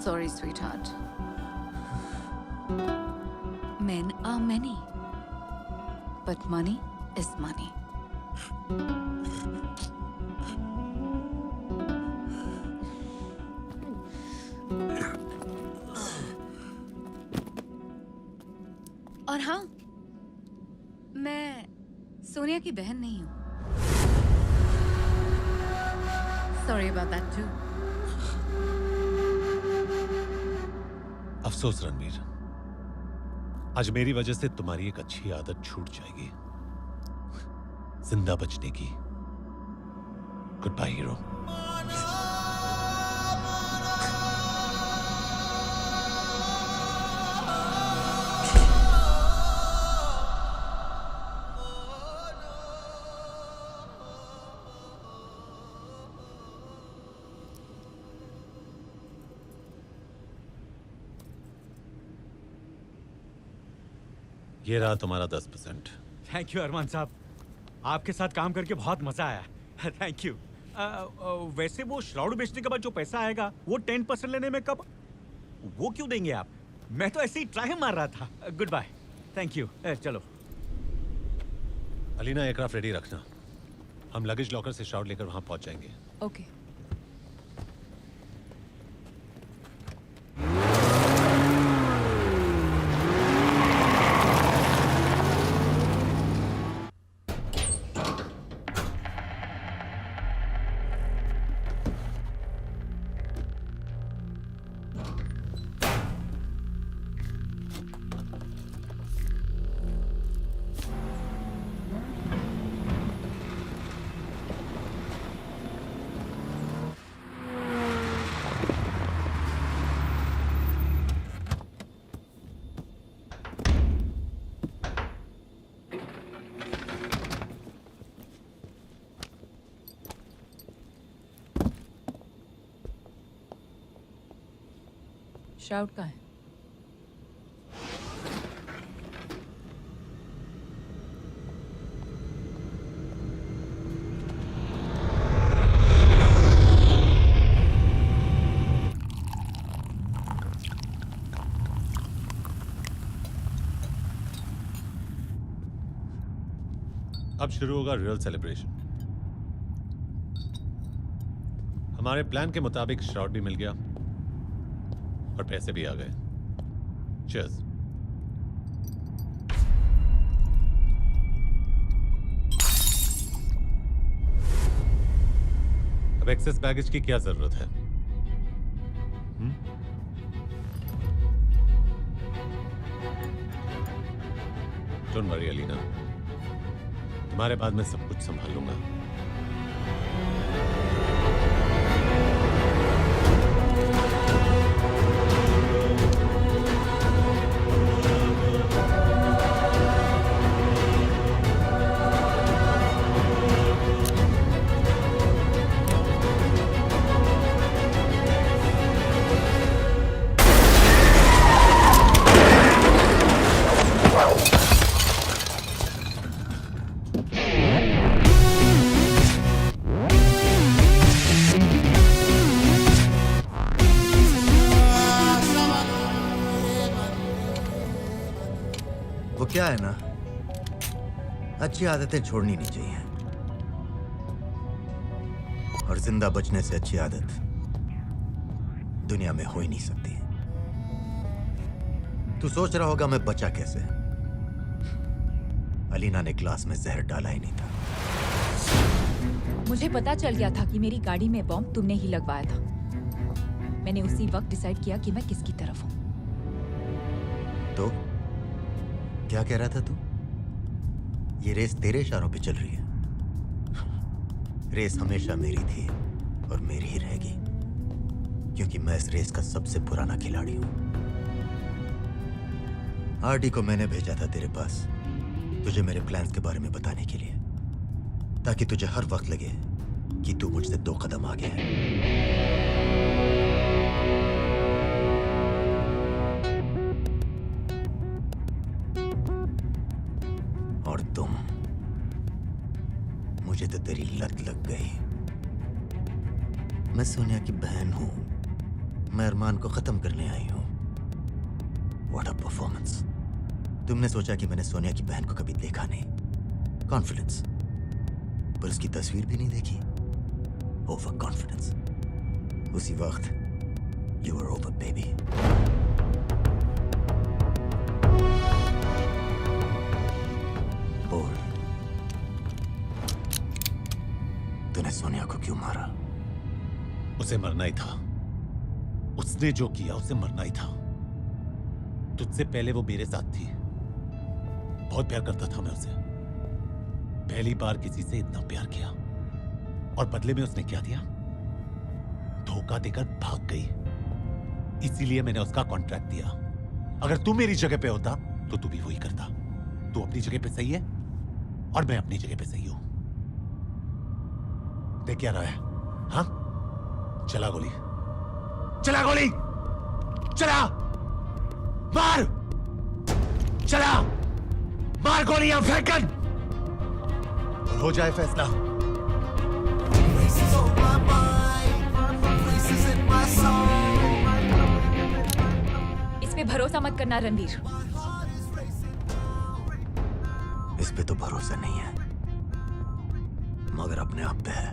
Sorry, sweetheart. Men are many, but money is money. और हाँ, मैं सोनिया की बहन नहीं हूँ। Sorry about that too. अफसोस रणवीर, आज मेरी वजह से तुम्हारी एक अच्छी आदत छूट जाएगी, जिंदा बचने की। Good bye hero. ये रहा तुम्हारा 10%। थैंक यू अरमान साहब, आपके साथ काम करके बहुत मजा आया। Thank you. वैसे वो श्राउड बेचने के बाद जो पैसा आएगा वो 10% लेने में कब, वो क्यों देंगे आप? मैं तो ऐसे ही ट्राई मार रहा था। Good bye. Thank you. चलो। अलीना, एयरक्राफ्ट रेडी रखना, हम लगेज लॉकर से श्राउड लेकर वहां पहुंच जाएंगे। ओके। श्राउड कहाँ है? अब शुरू होगा रियल सेलिब्रेशन। हमारे प्लान के मुताबिक श्राउड भी मिल गया और पैसे भी आ गए। चीयर्स। अब एक्सेस बैगेज की क्या जरूरत है? डोंट वरी अलीना, तुम्हारे बाद मैं सब कुछ संभाल लूंगा। क्या है ना, अच्छी आदतें छोड़नी नहीं चाहिए, और जिंदा बचने से अच्छी आदत दुनिया में हो ही नहीं सकती। तू सोच रहा होगा मैं बचा कैसे? अलीना ने ग्लास में जहर डाला ही नहीं था। मुझे पता चल गया था कि मेरी गाड़ी में बॉम्ब तुमने ही लगवाया था। मैंने उसी वक्त डिसाइड किया कि मैं किसकी तरफ हूं। तो क्या कह रहा था तू? ये रेस तेरे इशारों पे चल रही है। रेस हमेशा मेरी थी और मेरी ही रहेगी, क्योंकि मैं इस रेस का सबसे पुराना खिलाड़ी हूं। आरडी को मैंने भेजा था तेरे पास तुझे मेरे प्लान्स के बारे में बताने के लिए, ताकि तुझे हर वक्त लगे कि तू मुझसे 2 कदम आगे है। और तुम, मुझे तो तेरी लत लग गई। मैं सोनिया की बहन हूं, मैं अरमान को खत्म करने आई हूं। What a performance! तुमने सोचा कि मैंने सोनिया की बहन को कभी देखा नहीं। कॉन्फिडेंस, पर उसकी तस्वीर भी नहीं देखी। Over confidence. उसी वक्त यू वर ओवर बेबी। बोल, तूने सोनिया को क्यों मारा? उसे मरना ही था। उसने जो किया उसे मरना ही था। तुझसे पहले वो मेरे साथ थी। बहुत प्यार करता था मैं उसे। पहली बार किसी से इतना प्यार किया, और बदले में उसने क्या दिया? धोखा देकर भाग गई। इसीलिए मैंने उसका कॉन्ट्रैक्ट दिया। अगर तू मेरी जगह पे होता तो तू भी वही करता। तू अपनी जगह पे सही है और मैं अपनी जगह पे सही हूं। देख क्या रहा है? हाँ, चला गोली, चला गोली, चला, मार, चला, गोलियां फेंकन और हो जाए फैसला। इस पे भरोसा मत करना रणवीर। इस पे तो भरोसा नहीं है, मगर अपने आप पे है।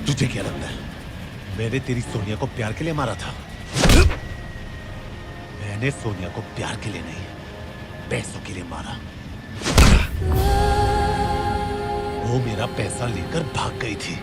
तुझे क्या लगता है मैंने तेरी सोनिया को प्यार के लिए मारा था? मैंने सोनिया को प्यार के लिए नहीं, पैसों के लिए मारा। वो मेरा पैसा लेकर भाग गई थी।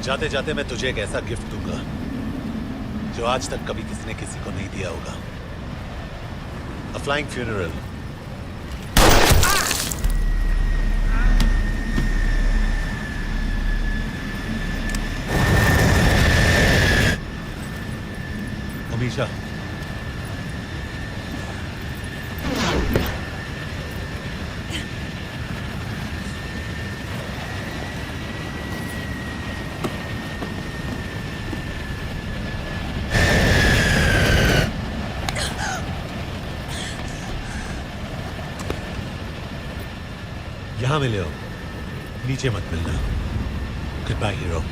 जाते जाते मैं तुझे एक ऐसा गिफ्ट दूंगा जो आज तक कभी किसी ने किसी को नहीं दिया होगा। A flying funeral. अमीशा, जहां मिले हो नीचे मत मिलना। Good bye hero.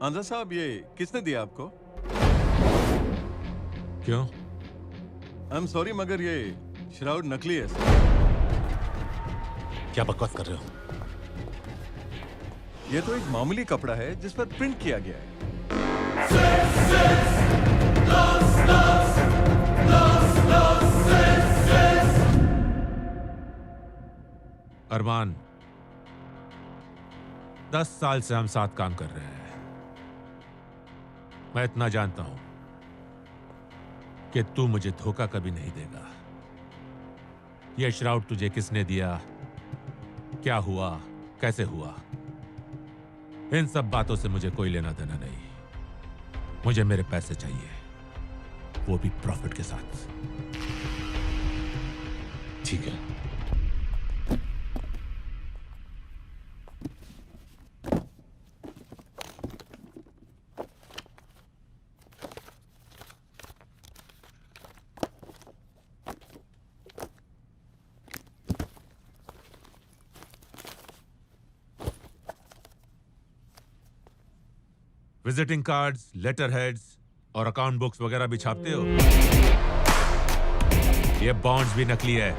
आंजा साहब, ये किसने दिया आपको? क्यों? आई एम सॉरी मगर ये श्राउड नकली है। क्या बकवास कर रहे हो? ये तो एक मामूली कपड़ा है जिस पर प्रिंट किया गया है। अरमान, 10 साल से हम साथ काम कर रहे हैं। मैं इतना जानता हूं कि तू मुझे धोखा कभी नहीं देगा। यह श्राउड तुझे किसने दिया, क्या हुआ, कैसे हुआ, इन सब बातों से मुझे कोई लेना देना नहीं। मुझे मेरे पैसे चाहिए, वो भी प्रॉफिट के साथ। ठीक है। विजिटिंग कार्ड्स, लेटर हेड्स और अकाउंट बुक्स वगैरह भी छापते हो? ये बॉन्ड्स भी नकली है।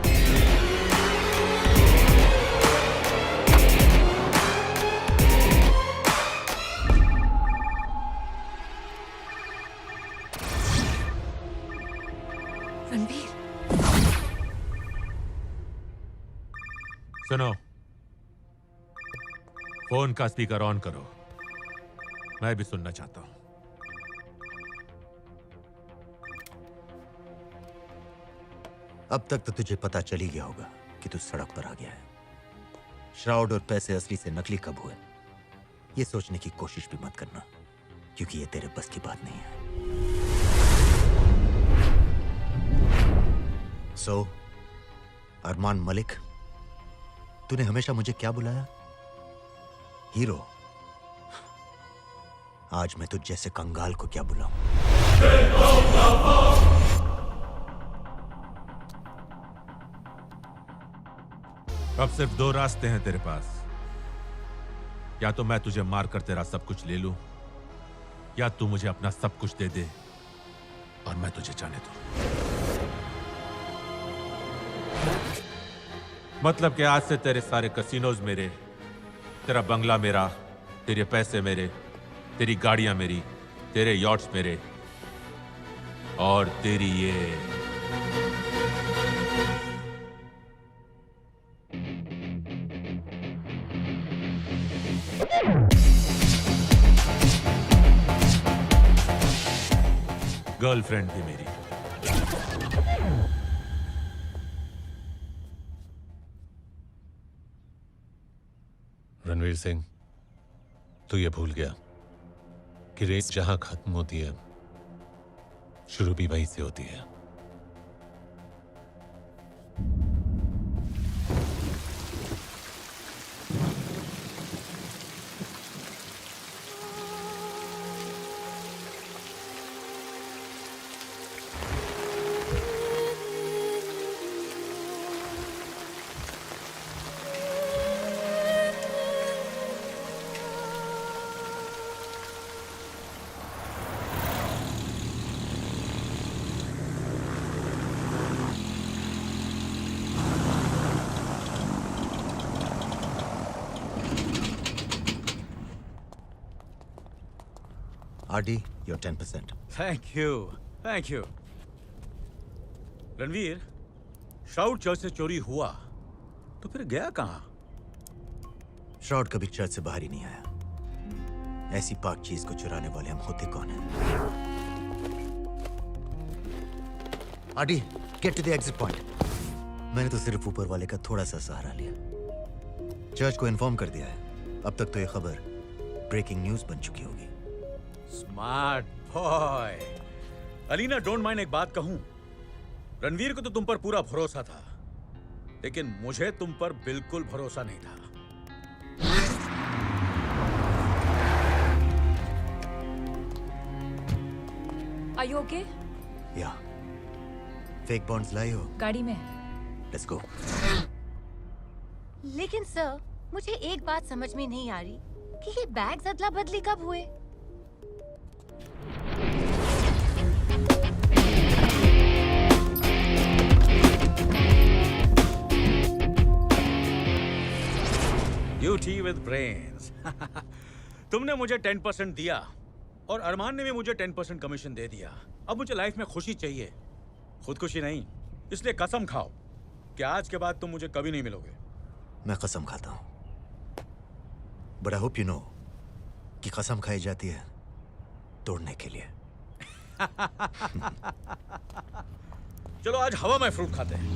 रणवीर, सुनो, फोन का स्पीकर ऑन करो, मैं भी सुनना चाहता हूं। अब तक तो तुझे पता चल ही गया होगा कि तू सड़क पर आ गया है। श्राउड और पैसे असली से नकली कब हुए, ये सोचने की कोशिश भी मत करना, क्योंकि ये तेरे बस की बात नहीं है। सो, अरमान मलिक, तूने हमेशा मुझे क्या बुलाया? हीरो। आज मैं तुझ जैसे कंगाल को क्या बुलाऊं? अब सिर्फ 2 रास्ते हैं तेरे पास। या तो मैं तुझे मारकर तेरा सब कुछ ले लूं, या तू मुझे अपना सब कुछ दे दे और मैं तुझे जाने दूं। मतलब कि आज से तेरे सारे कसिनोज मेरे, तेरा बंगला मेरा, तेरे पैसे मेरे, तेरी गाड़ियां मेरी, तेरे यॉट्स मेरे, और तेरी ये गर्लफ्रेंड भी मेरी। रणवीर सिंह, तू ये भूल गया कि रेस जहां खत्म होती है, शुरू भी वहीं से होती है। RD, your 10%. Thank you. Ranveer, shroud church से चोरी हुआ तो फिर गया कहाँ? श्राउड कभी चर्च से बाहर ही नहीं आया. ऐसी पाक चीज को चुराने वाले हम होते कौन हैं? RD, get to the exit point. मैंने तो सिर्फ ऊपर वाले का थोड़ा सा सहारा लिया. चर्च को इन्फॉर्म कर दिया है. अब तक तो ये खबर ब्रेकिंग न्यूज बन चुकी होगी. Smart boy. Alina, don't mind एक बात कहूं? रणवीर को तो तुम पर पूरा भरोसा था, लेकिन मुझे तुम पर बिल्कुल भरोसा नहीं था. Are you okay? या फेक बॉन्ड्स लाई हो? गाड़ी में. Let's go. लेकिन सर, मुझे एक बात समझ में नहीं आ रही कि ये बैग्स अदला बदली कब हुए? Beauty with brains. तुमने मुझे 10% दिया और अरमान ने भी मुझे 10% कमीशन दे दिया. अब मुझे लाइफ में खुशी चाहिए, खुदकुशी नहीं. इसलिए कसम खाओ कि आज के बाद तुम मुझे कभी नहीं मिलोगे. मैं कसम खाता हूं, but I hope you know कि कसम खाई जाती है तोड़ने के लिए. चलो आज हवा में फ्रूट खाते हैं.